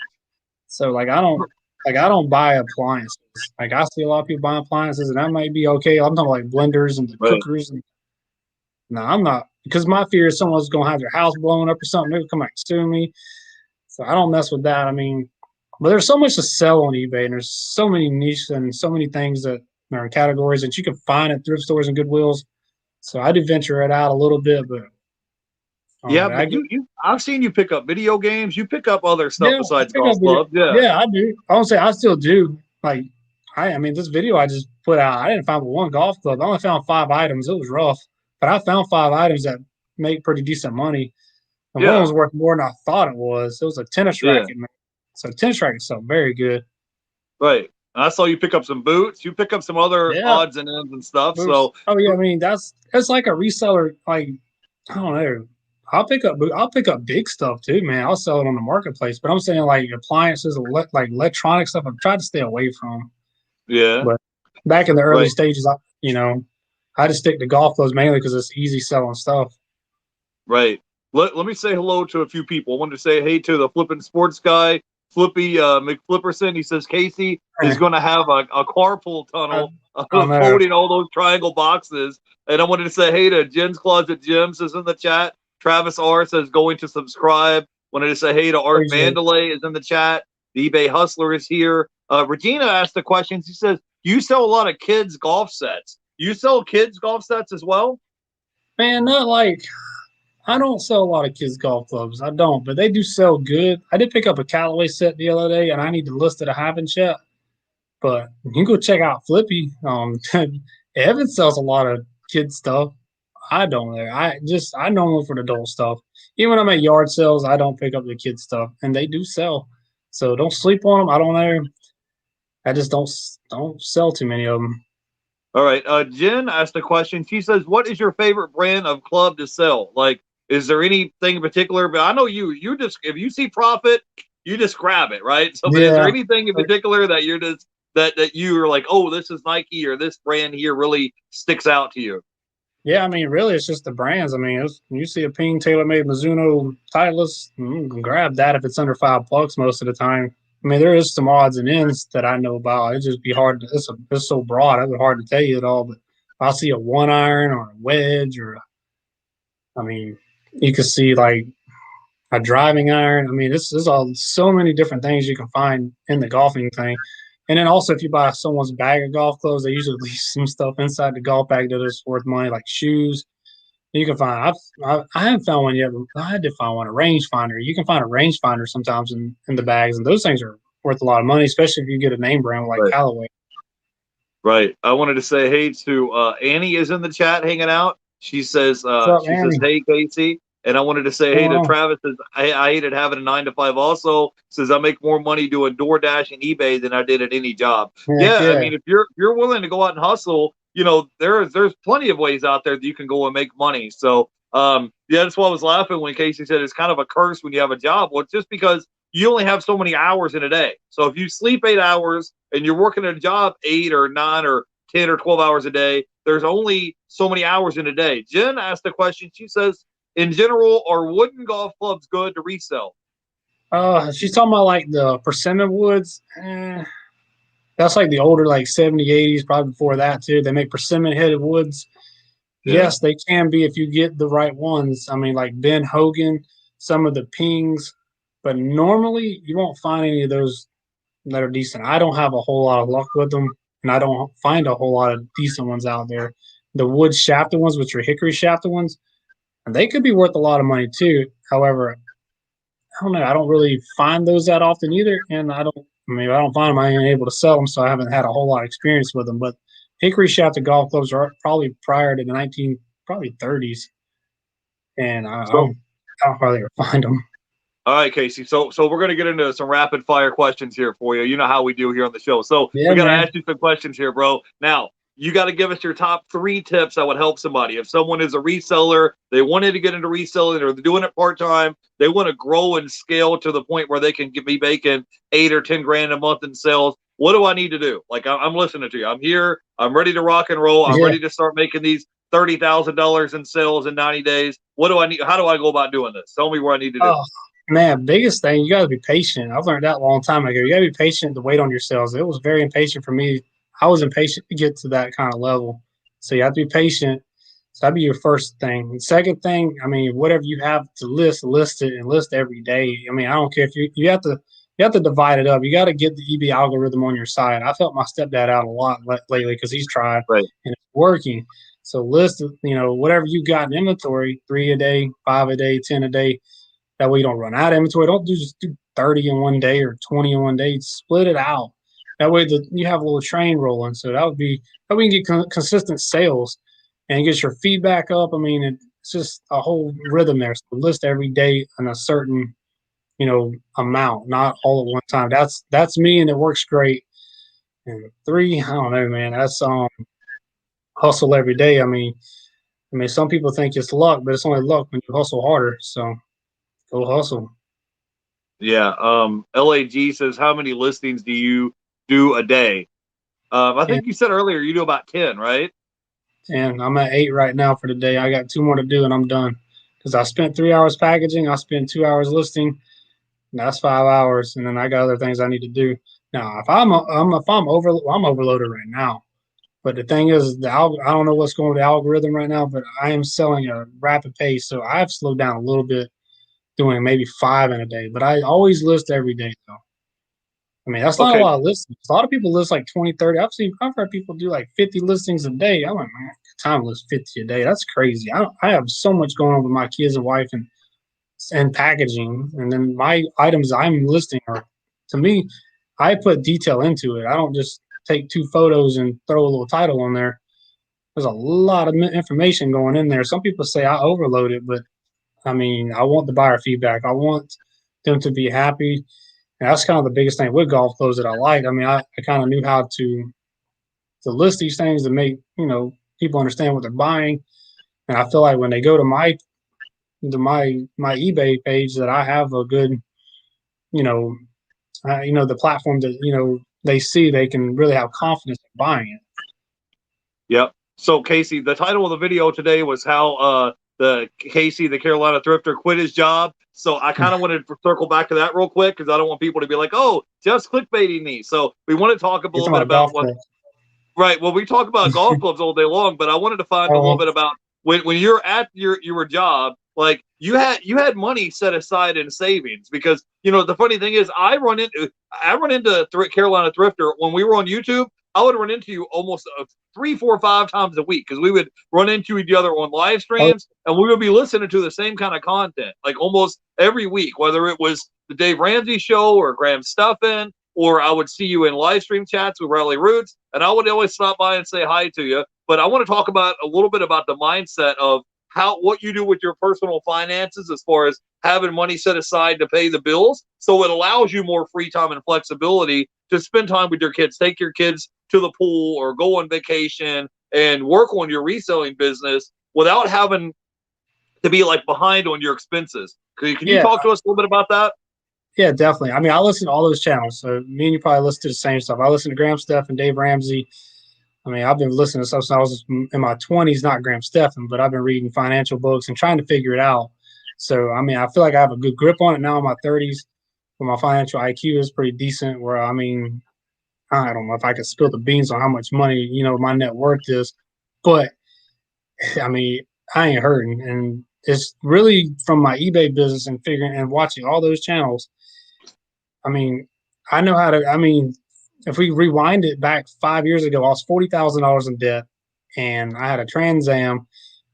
So like I don't buy appliances. Like I see a lot of people buying appliances and that might be okay. I'm talking like blenders and the cookers. No, I'm not, because my fear is someone's gonna have their house blown up or something. They'll come back and sue me. So I don't mess with that. I mean, but there's so much to sell on eBay, and there's so many niches and so many things that are categories that you can find at thrift stores and Goodwills. So I do venture it out a little bit, but but I've seen you pick up video games. You pick up other stuff besides golf clubs. Yeah, I do. I don't say I still do. Like I mean, this video I just put out, I didn't find one golf club. I only found 5 items. It was rough, but I found 5 items that make pretty decent money. And one was worth more than I thought it was. It was a tennis racket, man. So tennis rackets sell very good. Right. And I saw you pick up some boots. You pick up some other odds and ends and stuff. Boots. So I mean it's like a reseller. Like I don't know. I'll pick up big stuff too, man. I'll sell it on the marketplace. But I'm saying like appliances, like electronic stuff, I've tried to stay away from. Yeah. But back in the early stages, I just stick to golf clubs mainly because it's easy selling stuff. Right. Let me say hello to a few people. I wanted to say hey to the Flippin' Sports guy, Flippy McFlipperson. He says Casey is going to have a carpool tunnel loading all those triangle boxes. And I wanted to say hey to Jen's Closet Gyms is in the chat. Travis R says going to subscribe. Wanted to say hey to Art Mandalay is in the chat. The eBay Hustler is here. Regina asked the questions. He says, you sell a lot of kids' golf sets. You sell kids' golf sets as well? Man, not like... I don't sell a lot of kids' golf clubs. I don't, but they do sell good. I did pick up a Callaway set the other day, and I need to list it. I haven't yet. But you can go check out Flippy. Evan sells a lot of kids' stuff. I don't know. I normally for the adult stuff. Even when I'm at yard sales, I don't pick up the kids' stuff, and they do sell. So don't sleep on them. I don't know. I just don't sell too many of them. All right. Jen asked a question. She says, "What is your favorite brand of club to sell? Like, is there anything in particular? But I know you just if you see profit, you just grab it, right? So, but is there Yeah. anything in particular that you're just that you are like, oh, this is Nike or this brand here really sticks out to you? Yeah, I mean, really, it's just the brands. I mean, you see a Ping TaylorMade Mizuno Titleist, you can grab that if it's under $5 most of the time. I mean, there is some odds and ends that I know about. It'd just be hard. It's so broad. It's hard to tell you it all. But if I see a 1 iron or a wedge, I mean, you could see like a driving iron. I mean, this is all so many different things you can find in the golfing thing. And then also, if you buy someone's bag of golf clothes, they usually leave some stuff inside the golf bag that is worth money, like shoes. You can find. I haven't found one yet. But I had to find one. A rangefinder. You can find a rangefinder sometimes in the bags, and those things are worth a lot of money, especially if you get a name brand like Right. Callaway. Right. I wanted to say hey to Annie is in the chat hanging out. What's up, She says Annie? hey Casey, and I wanted to say What's hey going to on? Travis. Says I hated having a 9 to 5. Also says I make more money doing DoorDash and eBay than I did at any job. Heck Yeah, I yeah. mean if you're willing to go out and hustle, you know there's plenty of ways out there that you can go and make money. So yeah, that's why I was laughing when Casey said it's kind of a curse when you have a job. Well, it's just because you only have so many hours in a day. So if you sleep 8 hours and you're working at a job 8 or 9 or 10 or 12 hours a day. There's only so many hours in a day. Jen asked a question. She says, in general, are wooden golf clubs good to resell? She's talking about like the persimmon woods. That's like the older, like 70s, 80s, probably before that too. They make persimmon headed woods. Yeah. Yes, they can be if you get the right ones. I mean, like Ben Hogan, some of the pings, but normally you won't find any of those that are decent. I don't have a whole lot of luck with them, and I don't find a whole lot of decent ones out there. The wood shafted ones, which are hickory shafted ones, and they could be worth a lot of money too. However, I don't know. I don't really find those that often either, and I don't. I mean, I don't find them. I ain't able to sell them, so I haven't had a whole lot of experience with them. But hickory shafted golf clubs are probably prior to the probably 30s, and So, I don't hardly ever find them. all right, Casey. So we're gonna get into some rapid fire questions here for you. You know how we do here on the show. So Yeah, we gotta man. ask you some questions here, bro. Now you got to give us your top 3 tips that would help somebody. If someone is a reseller, they wanted to get into reselling, or they're doing it part time, they want to grow and scale to the point where they can be making 8 or 10 grand a month in sales. What do I need to do? Like I'm listening to you. I'm here. I'm ready to rock and roll. I'm Yeah. ready to start making these $30,000 in sales in 90 days. What do I need? How do I go about doing this? Tell me what I need to do. Oh man, biggest thing, you got to be patient. I've learned that a long time ago. You got to be patient to wait on your sales. It was very impatient for me. I was impatient to get to that kind of level. So you have to be patient. So that'd be your first thing. And second thing, I mean, whatever you have to list it and list every day. I mean, I don't care if you have to divide it up. You got to get the EB algorithm on your side. I felt my stepdad out a lot lately because he's tried Right. and it's working. So list, whatever you got in inventory, 3 a day, 5 a day, 10 a day. That way you don't run out of inventory. Don't just do 30 in one day or 20 in one day. Split it out. That way you have a little train rolling. So that we can get consistent sales and get your feedback up. I mean, it's just a whole rhythm there. So list every day in a certain, amount, not all at one time. That's me, and it works great. And 3, I don't know, man. That's hustle every day. I mean, some people think it's luck, but it's only luck when you hustle harder. So go hustle. Yeah. LAG says, how many listings do you do a day? I And think you said earlier you do about 10, right? And I'm at 8 right now for the day. I got 2 more to do and I'm done. Because I spent 3 hours packaging, I spent 2 hours listing, and that's 5 hours, and then I got other things I need to do. Now, I'm overloaded right now. But the thing is, I don't know what's going with the algorithm right now, but I am selling at a rapid pace, so I've slowed down a little bit, doing maybe 5 in a day. But I always list every day, though. I mean, that's not a Okay. lot of listings. A lot of people list like 20, 30. I've heard people do like 50 listings a day. I'm like, man, time to list 50 a day. That's crazy. I have so much going on with my kids and wife and packaging. And then my items I'm listing are, to me, I put detail into it. I don't just take 2 photos and throw a little title on there. There's a lot of information going in there. Some people say I overload it, but I mean, I want the buyer feedback. I want them to be happy. And that's kind of the biggest thing with golf clothes that I like. I mean, I kind of knew how to list these things to make, people understand what they're buying. And I feel like when they go to my eBay page, that I have a good, the platform that, they see, they can really have confidence in buying it. Yep. So Casey, the title of the video today was how the Carolina Thrifter, quit his job. So I kind of wanted to circle back to that real quick because I don't want people to be like, oh, just clickbaiting me. So we want to talk a little bit about what. Right. Well, we talk about golf clubs all day long, but I wanted to find a little bit about when you're at your job, like you had money set aside in savings because the funny thing is I run into Carolina Thrifter when we were on YouTube. I would run into you almost 3, 4, 5 times a week because we would run into each other on live streams and we would be listening to the same kind of content like almost every week, whether it was the Dave Ramsey show or Graham Stuffin, or I would see you in live stream chats with Riley Roots, and I would always stop by and say hi to you. But I want to talk about a little bit about the mindset of what you do with your personal finances as far as having money set aside to pay the bills. So it allows you more free time and flexibility to spend time with your kids, take your kids to the pool or go on vacation and work on your reselling business without having to be like behind on your expenses. Can you talk to us a little bit about that? Yeah, definitely. I mean, I listen to all those channels. So me and you probably listen to the same stuff. I listen to Graham Stephan, Dave Ramsey. I mean, I've been listening to stuff since I was in my 20s, not Graham Stephan, but I've been reading financial books and trying to figure it out. So, I mean, I feel like I have a good grip on it now in my 30s, but my financial IQ is pretty decent where, I mean, I don't know if I could spill the beans on how much money, my net worth is, but I mean, I ain't hurting. And it's really from my eBay business and figuring and watching all those channels. I mean, I know how to, I mean, if we rewind it back 5 years ago, I was $40,000 in debt and I had a Trans Am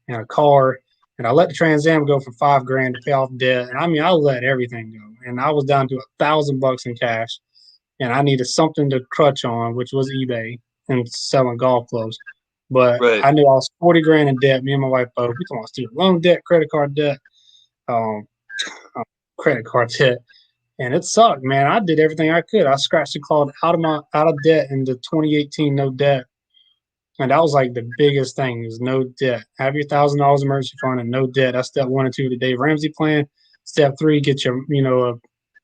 and a car and I let the Trans Am go for $5,000 to pay off debt. And I mean, I let everything go and I was down to $1,000 in cash and I needed something to crutch on, which was eBay and selling golf clubs. But I knew I was $40,000 in debt. Me and my wife both. We talking about student loan debt, credit card debt, and it sucked, man. I did everything I could. I scratched and clawed out of debt into 2018, no debt, and that was like the biggest thing is no debt. Have your $1,000 emergency fund and no debt. That's step 1 and 2 of the Dave Ramsey plan. Step 3, get your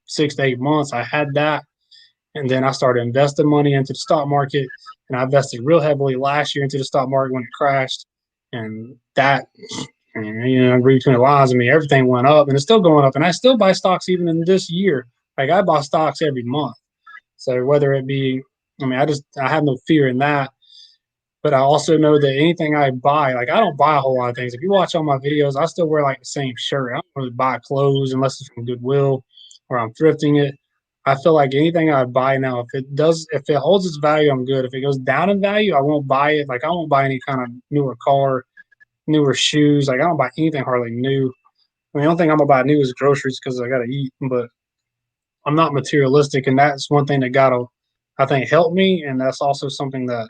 6 to 8 months. I had that. And then I started investing money into the stock market, and I invested real heavily last year into the stock market when it crashed. And that, read between the lines, I mean, everything went up, and it's still going up. And I still buy stocks even in this year. Like I buy stocks every month. So whether it be, I mean, I have no fear in that. But I also know that anything I buy, like I don't buy a whole lot of things. If you watch all my videos, I still wear like the same shirt. I don't really buy clothes unless it's from Goodwill or I'm thrifting it. I feel like anything I buy now, if it holds its value, I'm good. If it goes down in value, I won't buy it. Like I won't buy any kind of newer car, newer shoes. Like I don't buy anything hardly new. I mean, the only thing I'm gonna buy new is groceries because I gotta eat. But I'm not materialistic, and that's one thing that I think, help me. And that's also something that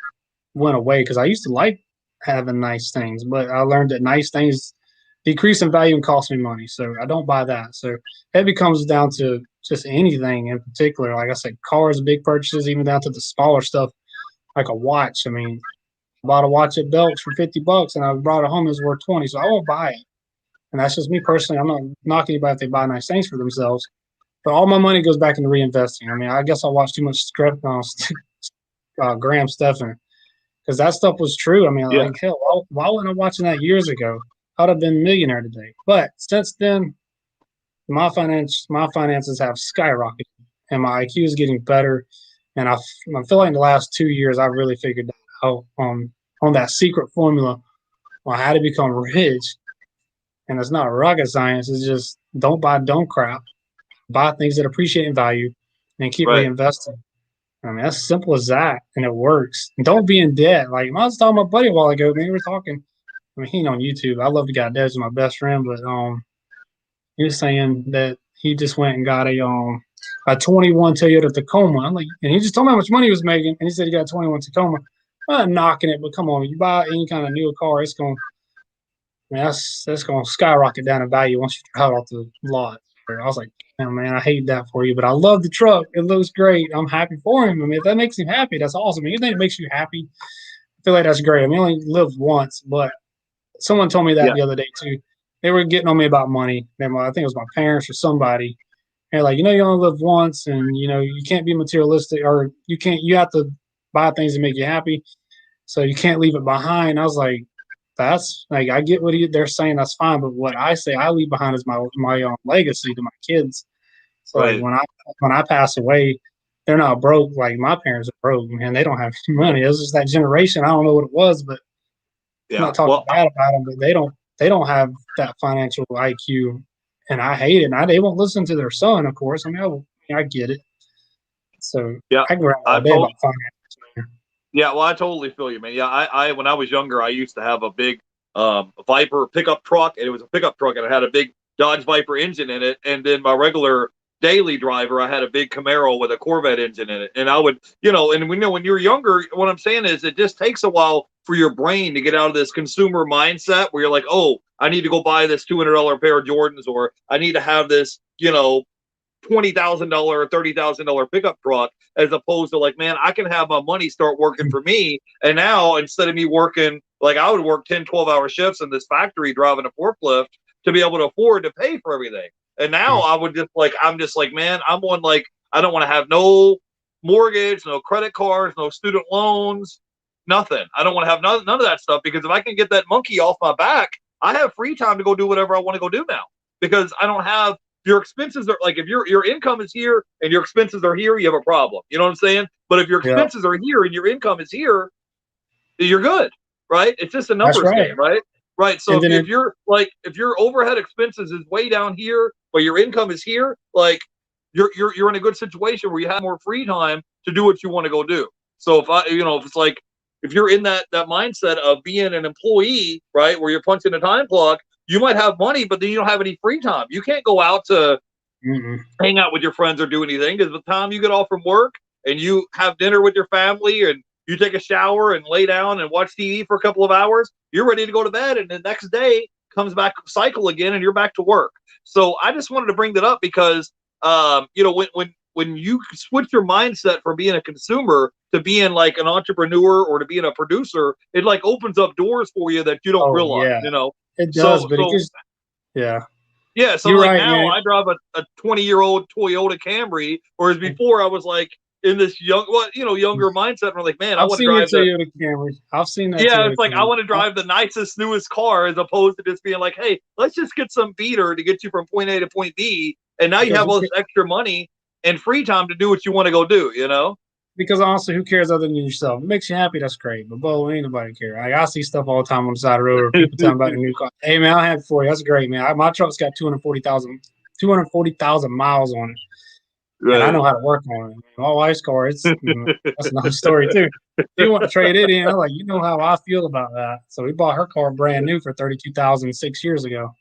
went away because I used to like having nice things, but I learned that nice things decrease in value and cost me money. So I don't buy that. So it becomes down to just anything in particular. Like I said, cars, big purchases, even down to the smaller stuff, like a watch. I mean, I bought a watch at Belk's for $50 and I brought it home, it was worth 20. So I won't buy it. And that's just me personally. I'm not knocking anybody if they buy nice things for themselves. But all my money goes back into reinvesting. I mean, I guess I watched too much Graham Stephan because that stuff was true. I mean, like, hell, why wasn't I watching that years ago? I'd have been a millionaire today. But since then, my finances have skyrocketed, and my IQ is getting better. And I feel like in the last 2 years, I've really figured out on that secret formula on how to become rich. And it's not rocket science. It's just don't buy dumb crap. Buy things that appreciate in value and keep reinvesting. I mean, that's simple as that, and it works. And don't be in debt. Like I was talking to my buddy a while ago, man. We were talking. I mean, he ain't on YouTube. I love the guy. Dad's my best friend, but he was saying that he just went and got a 21 Toyota Tacoma. I'm like, and he just told me how much money he was making, and he said he got a 21 Tacoma. I'm not knocking it, but come on, you buy any kind of newer car, it's going. I mean, that's going to skyrocket down in value once you drive off the lot. I was like, damn, man, I hate that for you, but I love the truck. It looks great. I'm happy for him. I mean, if that makes him happy, that's awesome. Anything that makes you happy, feel like that's great. I mean, I only lived once, but someone told me that the other day too. They were getting on me about money. I think it was my parents or somebody. And like, you only live once, and you can't be materialistic, or you have to buy things that make you happy. So you can't leave it behind. I was like, that's like, I get what they're saying. That's fine. But what I say I leave behind is my own legacy to my kids. So like when I pass away, they're not broke. Like my parents are broke, and they don't have money. It was just that generation. I don't know what it was, but I'm not talking bad about them, but they don't have that financial IQ, and I hate it. And they won't listen to their son, of course. I mean, I get it. So I can rant all day about finance. Yeah, well, I totally feel you, man. Yeah, I when I was younger, I used to have a big Viper pickup truck, and it was a pickup truck, and it had a big Dodge Viper engine in it, and then my regular daily driver, I had a big Camaro with a Corvette engine in it, and I would, and we know when you're younger, what I'm saying is it just takes a while for your brain to get out of this consumer mindset where you're like, oh, I need to go buy this $200 pair of Jordans, or I need to have this, $20,000 or $30,000 pickup truck, as opposed to like, man, I can have my money start working for me. And now instead of me working, like I would work 10, 12-hour shifts in this factory driving a forklift to be able to afford to pay for everything. And now I'm just like, man, I'm on like, I don't want to have no mortgage, no credit cards, no student loans, nothing. I don't want to have none of that stuff, because if I can get that monkey off my back, I have free time to go do whatever I want to go do now, because I don't have your expenses are like, if your income is here and your expenses are here, you have a problem. You know what I'm saying? But if your expenses are here and your income is here, you're good, right? It's just a numbers game, right? Right. So if your overhead expenses is way down here, but your income is here, like you're in a good situation where you have more free time to do what you want to go do. So if you're in that mindset of being an employee, right, where you're punching a time clock, you might have money, but then you don't have any free time. You can't go out to hang out with your friends or do anything, because by the time you get off from work and you have dinner with your family and you take a shower and lay down and watch TV for a couple of hours, you're ready to go to bed, and the next day comes back cycle again and you're back to work. So I just wanted to bring that up because when you switch your mindset from being a consumer to being like an entrepreneur or to being a producer, it like opens up doors for you that you don't realize, It does, it just, yeah. So like now I drive a 20-year-old Toyota Camry, whereas before I was like in this younger mindset. And we're like, man, I want to drive the Toyota Camry. I've seen that. Yeah, it's like I want to drive the nicest, newest car, as opposed to just being like, hey, let's just get some beater to get you from point A to point B, and now you have all this extra money and free time to do what you want to go do. Because honestly, who cares other than yourself? It makes you happy, that's great. But ain't nobody care. Like, I see stuff all the time on the side of the road, or people talking about the new car. Hey man, I have it for you. That's great, man. My truck's got 240,000 miles on it. Right. And I know how to work on it. My wife's car, that's another story too. She want to trade it in. I'm like, how I feel about that. So we bought her car brand new for $32,000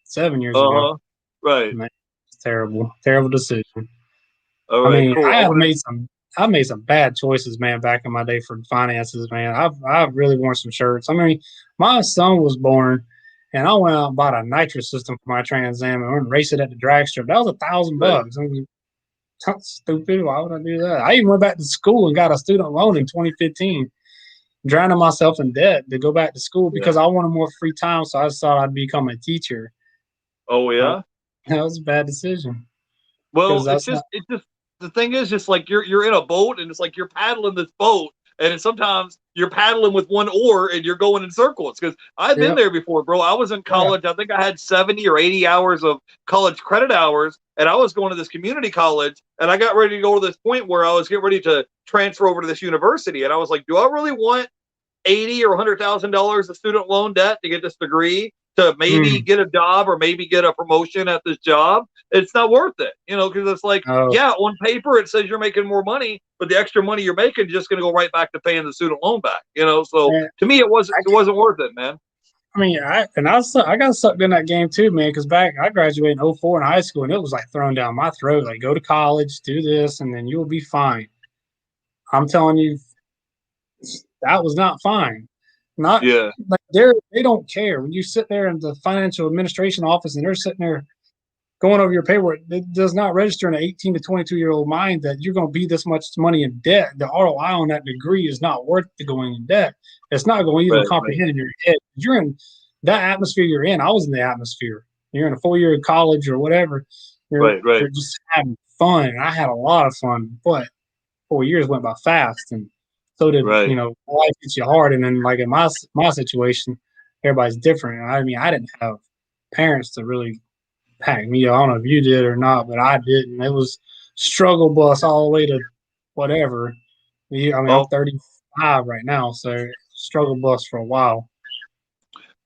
7 years ago. Right. Man, it's terrible decision. All right, cool. I've made some bad choices, man, back in my day for finances, man. I've really worn some shirts. I mean, my son was born, and I went out and bought a nitrous system for my Trans Am and went and raced it at the drag strip. That was $1,000. Right. I mean, that's stupid. Why would I do that? I even went back to school and got a student loan in 2015, drowning myself in debt to go back to school because I wanted more free time. So I just thought I'd become a teacher. Oh yeah, that was a bad decision. Well, it's just the thing is just like you're in a boat, and it's like you're paddling this boat, and sometimes you're paddling with one oar and you're going in circles. Because I've been there before, bro. I was in college. I think I had 70 or 80 hours of college credit hours, and I was going to this community college, and I got ready to go to this point where I was getting ready to transfer over to this university, and I was like, do I really want $80,000 or $100,000 of student loan debt to get this degree, to maybe get a job or maybe get a promotion at this job? It's not worth it, because it's like, on paper it says you're making more money, but the extra money you're making is just going to go right back to paying the student loan back, So to me, it wasn't worth it, man. I mean, I got sucked in that game too, man. Because I graduated in 2004 in high school, and it was like thrown down my throat, like, go to college, do this, and then you'll be fine. I'm telling you, that was not fine. Like they don't care when you sit there in the financial administration office and they're sitting there going over your paperwork, it does not register in an 18 to 22-year-old mind that you're going to be this much money in debt. The ROI on that degree is not worth the going in debt. It's not going to even comprehend in your head. You're in that atmosphere you're in. I was in the atmosphere. You're in a 4-year college or whatever. You're just having fun. And I had a lot of fun, but 4 years went by fast. And so did, life hits you hard. And then like in my situation, everybody's different. I mean, I didn't have parents to really pack me. I don't know if you did or not, but I didn't. It was struggle bus all the way to whatever. I mean, I'm 35 right now, so struggle bus for a while.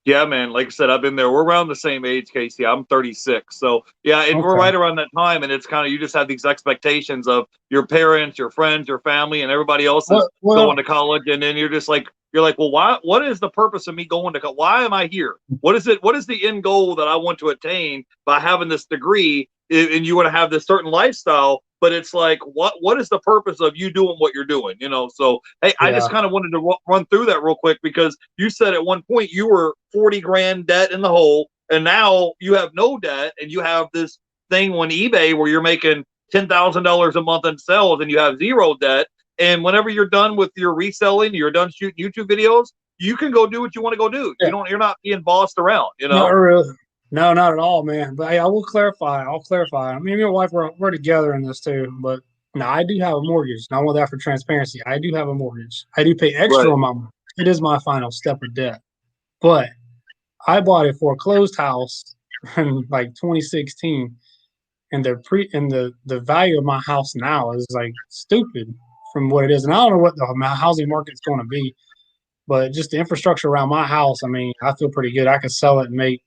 Yeah, man. Like I said, I've been there. We're around the same age, Casey. I'm 36. So, yeah, and we're right around that time. And it's kind of, you just have these expectations of your parents, your friends, your family, and everybody else is going to college. And then you're just like, well, why? What is the purpose of me going to college? Why am I here? What is it? What is the end goal that I want to attain by having this degree? And you want to have this certain lifestyle, but it's like, what is the purpose of you doing what you're doing? So, hey, I just kind of wanted to run through that real quick, because you said at one point you were 40 grand debt in the hole, and now you have no debt, and you have this thing on eBay where you're making $10,000 a month in sales and you have zero debt. And whenever you're done with your reselling, you're done shooting YouTube videos, you can go do what you want to go do. Yeah. You're not being bossed around, Not really. No, not at all, man. But hey, I will clarify. I'll clarify. I mean, me and my wife, we're together in this too. But now I do have a mortgage. And I want that for transparency. I do have a mortgage. I do pay extra on my mortgage. It is my final step of debt. But I bought a foreclosed house in like 2016, and the value of my house now is like stupid from what it is. And I don't know what the housing market's going to be, but just the infrastructure around my house, I mean, I feel pretty good. I could sell it and make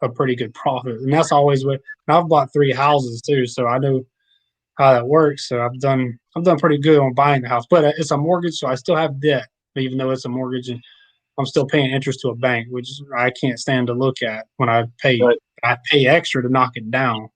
a pretty good profit. And that's always what, and I've bought 3 houses too, so I know how that works. So I've done pretty good on buying the house, but it's a mortgage, so I still have debt, even though it's a mortgage, and I'm still paying interest to a bank, which I can't stand to look at when I pay. Right. I pay extra to knock it down.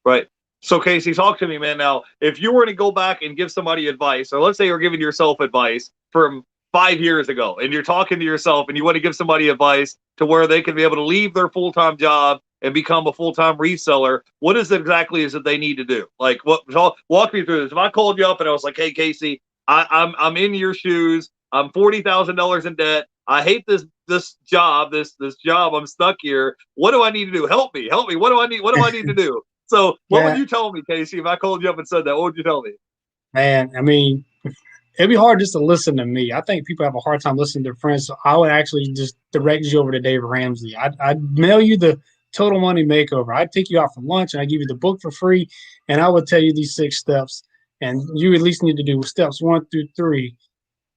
Right. So Casey, talk to me, man. Now, if you were to go back and give somebody advice, or let's say you're giving yourself advice from 5 years ago, and you're talking to yourself and you want to give somebody advice to where they can be able to leave their full-time job and become a full-time reseller, what is it exactly is that they need to do? Like, walk me through this. If I called you up and I was like, hey, Casey, I'm in your shoes. I'm $40,000 in debt. I hate this job, this job. I'm stuck here. What do I need to do? Help me. What do I need to do? So what would you tell me, Casey, if I called you up and said that? What would you tell me? Man, I mean, it'd be hard just to listen to me. I think people have a hard time listening to their friends. So I would actually just direct you over to Dave Ramsey. I'd mail you the Total Money Makeover. I'd take you out for lunch and I'd give you the book for free. And I would tell you these 6 steps. And you at least need to do steps 1 through 3.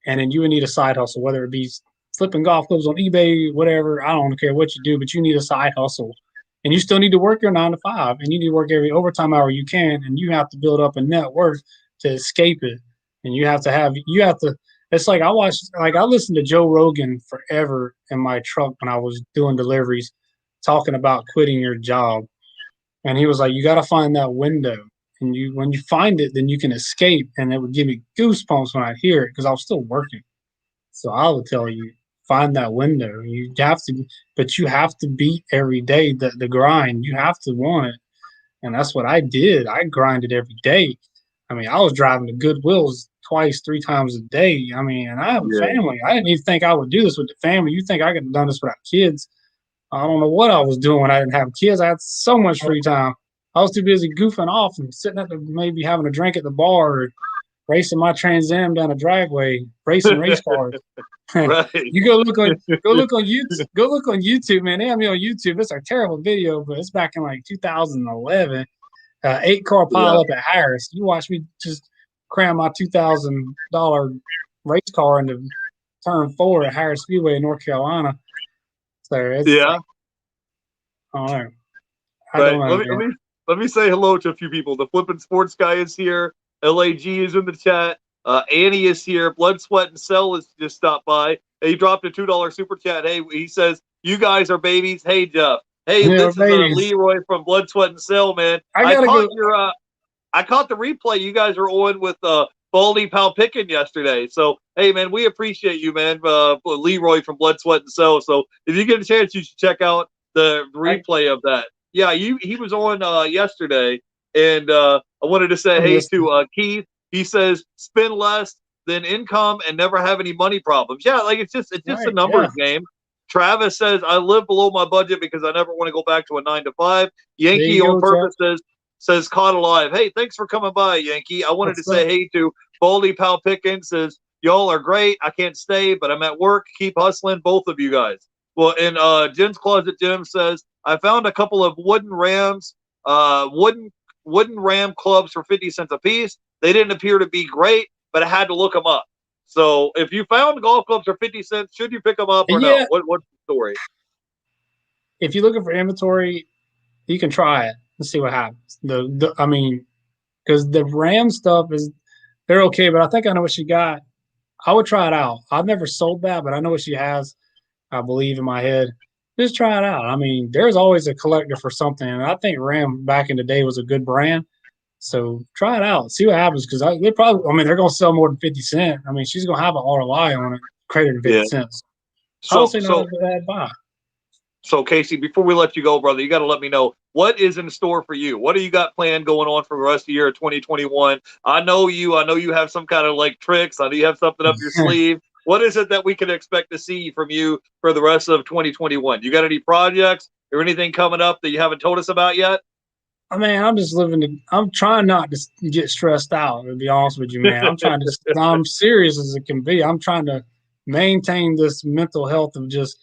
And then you would need a side hustle, whether it be flipping golf clubs on eBay, whatever. I don't care what you do, but you need a side hustle. And you still need to work your 9 to 5, and you need to work every overtime hour you can. And you have to build up a net worth to escape it. And you have to, it's like I listened to Joe Rogan forever in my truck when I was doing deliveries, talking about quitting your job. And he was like, you got to find that window. And when you find it, then you can escape. And it would give me goosebumps when I hear it, because I was still working. So I would tell you, find that window. You have to beat every day the grind. You have to want it. And that's what I did. I grinded every day. I mean, I was driving to Goodwill's 2-3 times a day. I mean, and I have a family. I didn't even think I would do this with the family. You think I could have done this without kids? I don't know what I was doing when I didn't have kids. I had so much free time. I was too busy goofing off and sitting at maybe having a drink at the bar, or racing my Trans Am down a driveway, racing race cars. Right. You go look on YouTube. Go look on YouTube, man. They have me on YouTube. It's a terrible video, but it's back in like 2011. 8-car pile up at Harris. You watch me just cram my $2,000 race car into turn 4 at Harris Speedway in North Carolina. So it's like, all right. Let me say hello to a few people. The Flippin' Sports guy is here. LAG is in the chat. Annie is here. Blood, Sweat, and Cell has just stopped by. He dropped a $2 super chat. Hey, he says, you guys are babies. Hey, Jeff. Hey, this is Leroy from Blood, Sweat, and Cell, man. I caught the replay you guys are on with Baldy Pal Pickin yesterday. So, hey, man, we appreciate you, man. Leroy from Blood, Sweat, and Cell. So if you get a chance, you should check out the replay of that. Yeah, he was on yesterday, and I wanted to say hey to Keith. He says spend less than income and never have any money problems. Yeah, like it's just a numbers game. Travis says I live below my budget because I never want to go back to a 9 to 5. Yankee on purpose says caught alive. Hey, thanks for coming by, Yankee. I wanted to say hey to Baldy Pal Pickens. Says y'all are great. I can't stay, but I'm at work. Keep hustling, both of you guys. Well, and Jen's Closet Jim says I found a couple of wooden ram clubs for 50 cents a piece. They didn't appear to be great, but I had to look them up. So if you found golf clubs for 50 cents, should you pick them up or no? What's the story? If you're looking for inventory, you can try it and see what happens. I mean, because the Ram stuff they're okay, but I think I know what she got. I would try it out. I've never sold that, but I know what she has. I believe in my head. Just try it out. I mean, there's always a collector for something, and I think Ram back in the day was a good brand. So try it out, see what happens. Because they're going to sell more than 50 cents. I mean, she's going to have an ROI on it greater than 50 cents. I would say not a bad buy. So Casey, before we let you go, brother, you got to let me know what is in store for you. What do you got planned going on for the rest of the year of 2021? I know you have some kind of like tricks. I know you have something up your sleeve. What is it that we can expect to see from you for the rest of 2021? You got any projects or anything coming up that you haven't told us about yet? I mean, I'm trying not to get stressed out, to be honest with you, man. I'm serious as it can be. I'm trying to maintain this mental health of just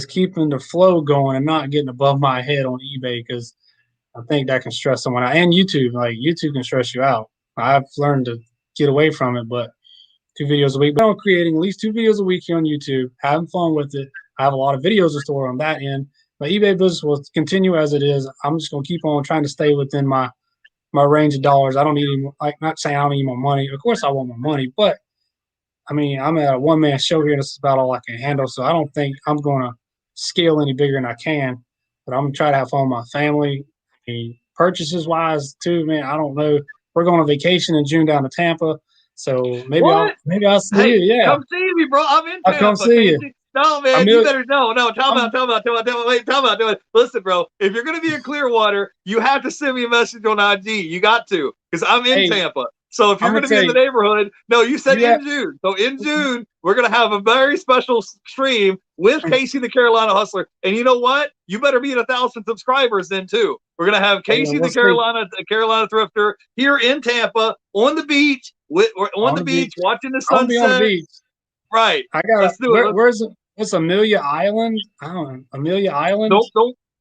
keeping the flow going and not getting above my head on eBay, because I think that can stress someone out. And YouTube, like YouTube can stress you out. I've learned to get away from it, but 2 videos a week. But I'm creating at least 2 videos a week here on YouTube, having fun with it. I have a lot of videos to store on that end. My eBay business will continue as it is. I'm just going to keep on trying to stay within my range of dollars. I don't need not saying I don't need more money. Of course I want more money, but I mean, I'm at a one-man show here, and this is about all I can handle. So I don't think I'm going to scale any bigger than I can, but I'm going to try to have fun with my family. I mean, purchases wise too, man, I don't know. We're going on vacation in June down to Tampa. So maybe I'll see you. Yeah. Come see me, bro. I'm in Tampa. I'll come see you. No, man, you better no. Tell me. Listen, bro. If you're gonna be in Clearwater, you have to send me a message on IG. You got to, because I'm in Tampa. So if you're going to be in the neighborhood, no, you said in June. So in June, we're going to have a very special stream with Casey the Carolina Hustler. And you know what? You better be at 1,000 subscribers then too. We're going to have Casey the Carolina Thrifter here in Tampa on the beach, watching the sunset. I'll be on the beach. Right. Let's do it. Where's it? It's Amelia Island. I don't know. Amelia Island.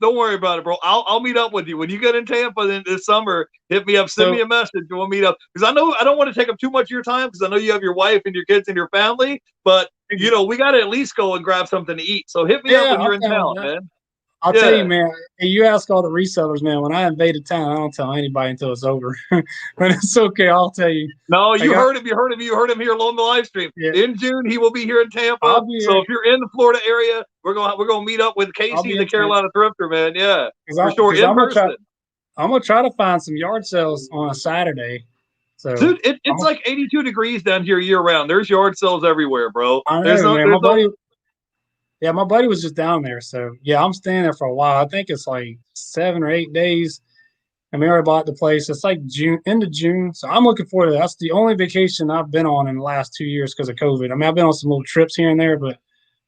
Don't worry about it, bro. I'll meet up with you when you get in Tampa this summer. Hit me up, send me a message. We'll meet up, because I know I don't want to take up too much of your time, because I know you have your wife and your kids and your family. But we got to at least go and grab something to eat. So hit me up when you're in town, man. I'll tell you, man. You ask all the resellers, man. When I invaded town, I don't tell anybody until it's over. But it's okay. I'll tell you. No, you heard him. You heard him here along the live stream. Yeah. In June, he will be here in Tampa. So if you're in the Florida area, we're gonna meet up with Casey, the Carolina Thrifter, man. Yeah, for sure. In person. I'm gonna try to find some yard sales on a Saturday. So, dude, it's like 82 degrees down here year round. There's yard sales everywhere, bro. I know, man. My buddy was just down there. So, yeah, I'm staying there for a while. I think it's like 7 or 8 days. I mean, I already bought the place. It's like end of June. So I'm looking forward to that. That's the only vacation I've been on in the last 2 years because of COVID. I mean, I've been on some little trips here and there, but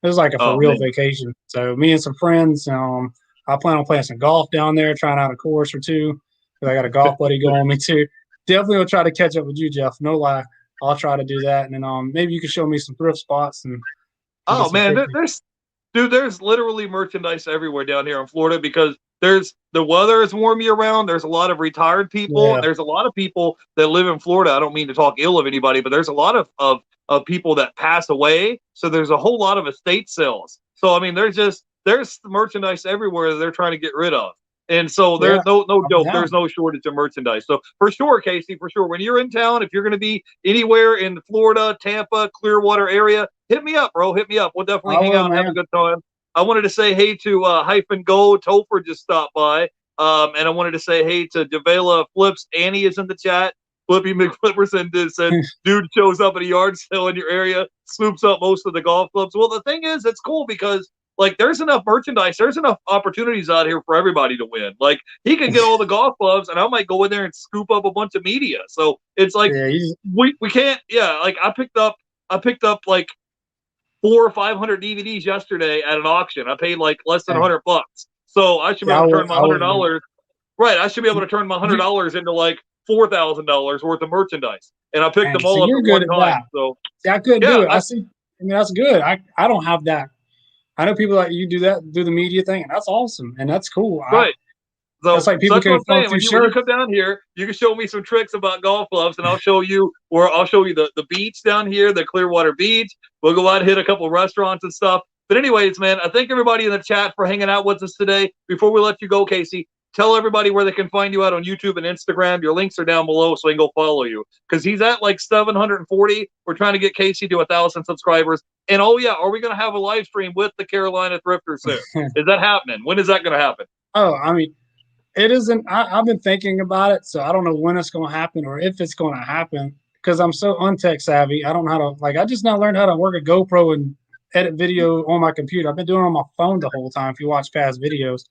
it was like a real vacation. So me and some friends, I plan on playing some golf down there, trying out a course or two, because I got a golf buddy going with me too. Definitely will try to catch up with you, Jeff. No lie. I'll try to do that. And then maybe you can show me some thrift spots. There's literally merchandise everywhere down here in Florida, because the weather is warm year round. There's a lot of retired people. Yeah. There's a lot of people that live in Florida. I don't mean to talk ill of anybody, but there's a lot of people that pass away. So there's a whole lot of estate sales. So, I mean, there's merchandise everywhere that they're trying to get rid of. And so there's no joke. There's no shortage of merchandise. So for sure, Casey, for sure, when you're in town, if you're going to be anywhere in Florida, Tampa, Clearwater area, hit me up, bro. Hit me up. We'll definitely hang out and have a good time. I wanted to say hey to Hyphen Go. Topher just stopped by. And I wanted to say hey to Javela Flips. Annie is in the chat. Flippy McFlipperson said, dude shows up at a yard sale in your area, swoops up most of the golf clubs. Well, the thing is, it's cool because, like there's enough merchandise, there's enough opportunities out here for everybody to win. Like he could get all the golf clubs, and I might go in there and scoop up a bunch of media. So it's like we can't. Yeah, like I picked up like 400 or 500 DVDs yesterday at an auction. I paid like less than $100, so I should be able to turn my $100. Right, I should be able to turn my $100 into like $4,000 worth of merchandise, and I picked them all up at one time. So I couldn't do it. I mean, that's good. I don't have that. I know people like you do the media thing, and that's awesome, and that's cool. Right. So that's like people can when you come down here, you can show me some tricks about golf clubs, and I'll show you the beach down here, the Clearwater Beach. We'll go out and hit a couple restaurants and stuff. But anyways, man, I thank everybody in the chat for hanging out with us today. Before we let you go, Casey, tell everybody where they can find you out on YouTube and Instagram. Your links are down below so they can go follow you. Because he's at like 740. We're trying to get Casey to 1,000 subscribers. And are we going to have a live stream with the Carolina Thrifter soon? Is that happening? When is that going to happen? Oh, I mean, it isn't. I've been thinking about it, so I don't know when it's going to happen or if it's going to happen because I'm so untech savvy. I don't know how to, I just now learned how to work a GoPro and edit video on my computer. I've been doing it on my phone the whole time if you watch past videos.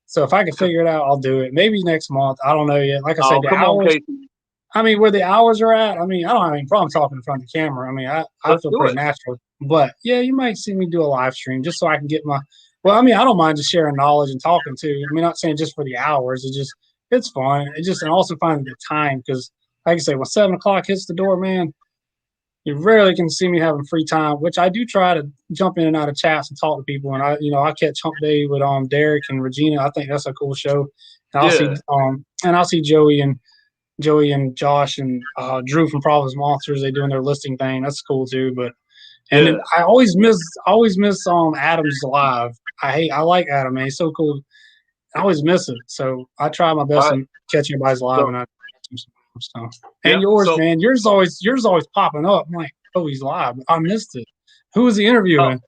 So if I can figure it out, I'll do it. Maybe next month. I don't know yet. Like I said, the hours. I mean, where the hours are at. I mean, I don't have any problem talking in front of the camera. I mean, I feel pretty natural. But yeah, you might see me do a live stream just so I can get my. Well, I mean, I don't mind just sharing knowledge and talking too. I mean, not saying just for the hours. It's fun. And also finding the time because, like I say, when 7 o'clock hits the door, man, you rarely can see me having free time, which I do try to jump in and out of chats and talk to people. And I catch Hump Day with Derek and Regina. I think that's a cool show. And I'll see Joey and Josh and Drew from Problems Monsters. They doing their listing thing. That's cool too. But then I always miss Adam's live. I like Adam, man. He's so cool. I always miss it. So I try my best to catch everybody's live and I stuff. And yours, man, yours always popping up. I'm like, oh, he's live. I missed it. Who was he interviewing?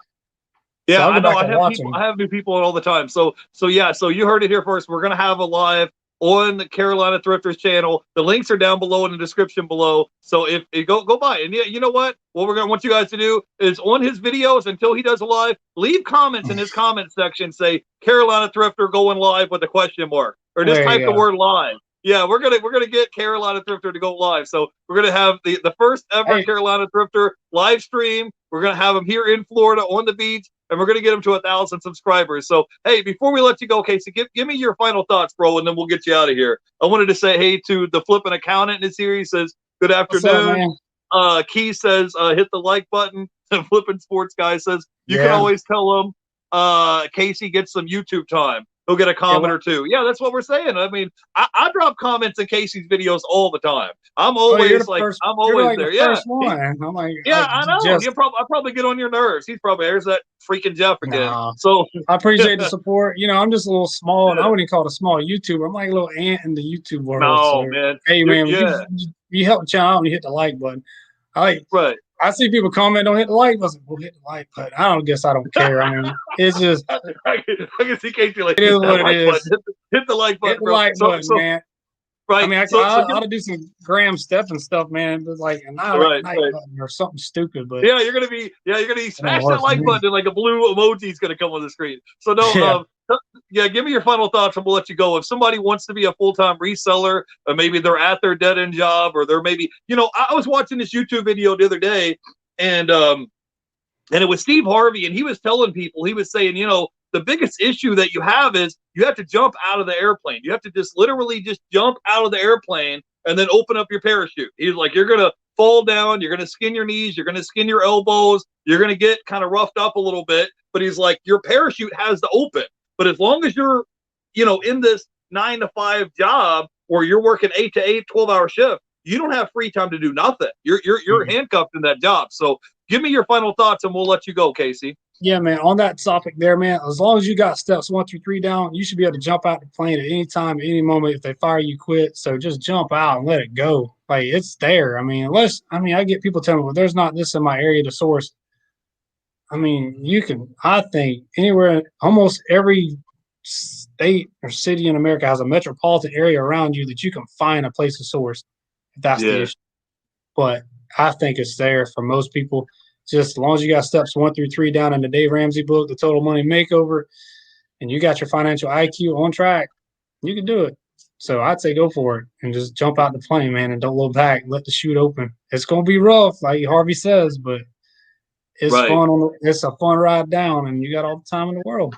Yeah, I know. I have new people on all the time. So you heard it here first. We're gonna have a live on the Carolina Thrifters channel. The links are down below in the description below. So if you go by, and you know what we're gonna want you guys to do is on his videos until he does a live, leave comments in his comment section. Say Carolina Thrifter going live with a question mark, or just type the word live. Yeah, we're gonna get Carolina Thrifter to go live. So we're gonna have the first ever Carolina Thrifter live stream. We're gonna have him here in Florida on the beach, and we're gonna get him to 1,000 subscribers. So hey, before we let you go, Casey, give me your final thoughts, bro, and then we'll get you out of here. I wanted to say hey to the Flippin' Accountant in his series. Says good afternoon. Key says hit the like button. The Flippin' Sports guy says you can always tell him Casey gets some YouTube time. He'll get a comment or two. Yeah, that's what we're saying. I mean, I drop comments in Casey's videos all the time. I'm always I'm always there. First one. I'm like, I know. I'll probably get on your nerves. He's probably there's that freaking Jeff again. Nah. So I appreciate the support. I'm just a little small, and I wouldn't call it a small YouTuber. I'm like a little ant in the YouTube world. No, man. Hey, man, you help the channel out and you hit the like button. I see people comment, don't hit the like button. We'll hit the like button. I don't care. I mean, it's just. I can see Casey like, it is what it is. Hit the like button. Hit the like button, man. Right. I mean, I ought to do some Graham Stephan stuff, man. But like an like button or something stupid. But you're gonna be smash that like button and like a blue emoji is gonna come on the screen. So no, give me your final thoughts and we'll let you go. If somebody wants to be a full-time reseller, or maybe they're at their dead-end job, or they're maybe, I was watching this YouTube video the other day, and it was Steve Harvey, and he was telling people, he was saying, the biggest issue that you have is you have to jump out of the airplane. You have to just literally just jump out of the airplane and then open up your parachute. He's like, you're going to fall down, you're going to skin your knees, you're going to skin your elbows, you're going to get kind of roughed up a little bit, but he's like, your parachute has to open. But as long as you're, in this 9 to 5 job, or you're working 8 to 8, 12-hour shift, you don't have free time to do nothing. You're handcuffed in that job. So give me your final thoughts and we'll let you go, Casey. Yeah, man. On that topic there, man, as long as you got steps 1 through 3 down, you should be able to jump out the plane at any time, at any moment. If they fire you, quit. So just jump out and let it go. Like, it's there. I mean, I get people telling me, well, there's not this in my area to source. I mean, I think anywhere, almost every state or city in America has a metropolitan area around you that you can find a place to source. If that's the issue. But I think it's there for most people. just as long as you got steps 1 through 3 down in the Dave Ramsey book, the Total Money Makeover, and you got your financial IQ on track, you can do it. So I'd say go for it and just jump out the plane, man, and don't look back. Let the chute open. It's gonna be rough, like Harvey says, but it's Right. fun. It's a fun ride down, and you got all the time in the world.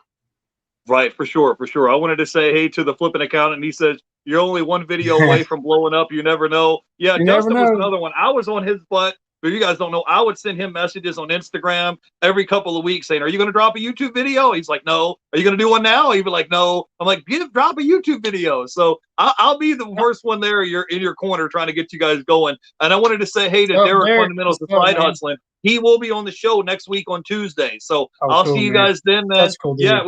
Right, for sure, for sure. I wanted to say hey to the flipping accountant, and he says you're only one video away from blowing up. You never know. Yeah, You never Justin was know. another one. I was on his butt, but you guys don't know. I would send him messages on Instagram every couple of weeks saying, "Are you going to drop a YouTube video?" He's like, "No." "Are you going to do one now?" He'd be like, "No." I'm like, drop a YouTube video." So I'll be the first one there. You're in your corner trying to get you guys going. And I wanted to say hey to Derek Fundamentals of Slide Hustling. He will be on the show next week on Tuesday. So I'll see you guys then. That's cool, dude. Yeah,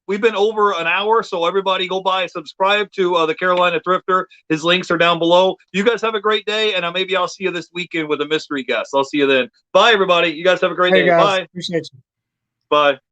we've been over an hour, so everybody go by and subscribe to the Carolina Thrifter. His links are down below. You guys have a great day, and maybe I'll see you this weekend with a mystery guest. I'll see you then. Bye, everybody. You guys have a great day. Guys, bye. Appreciate you. Bye.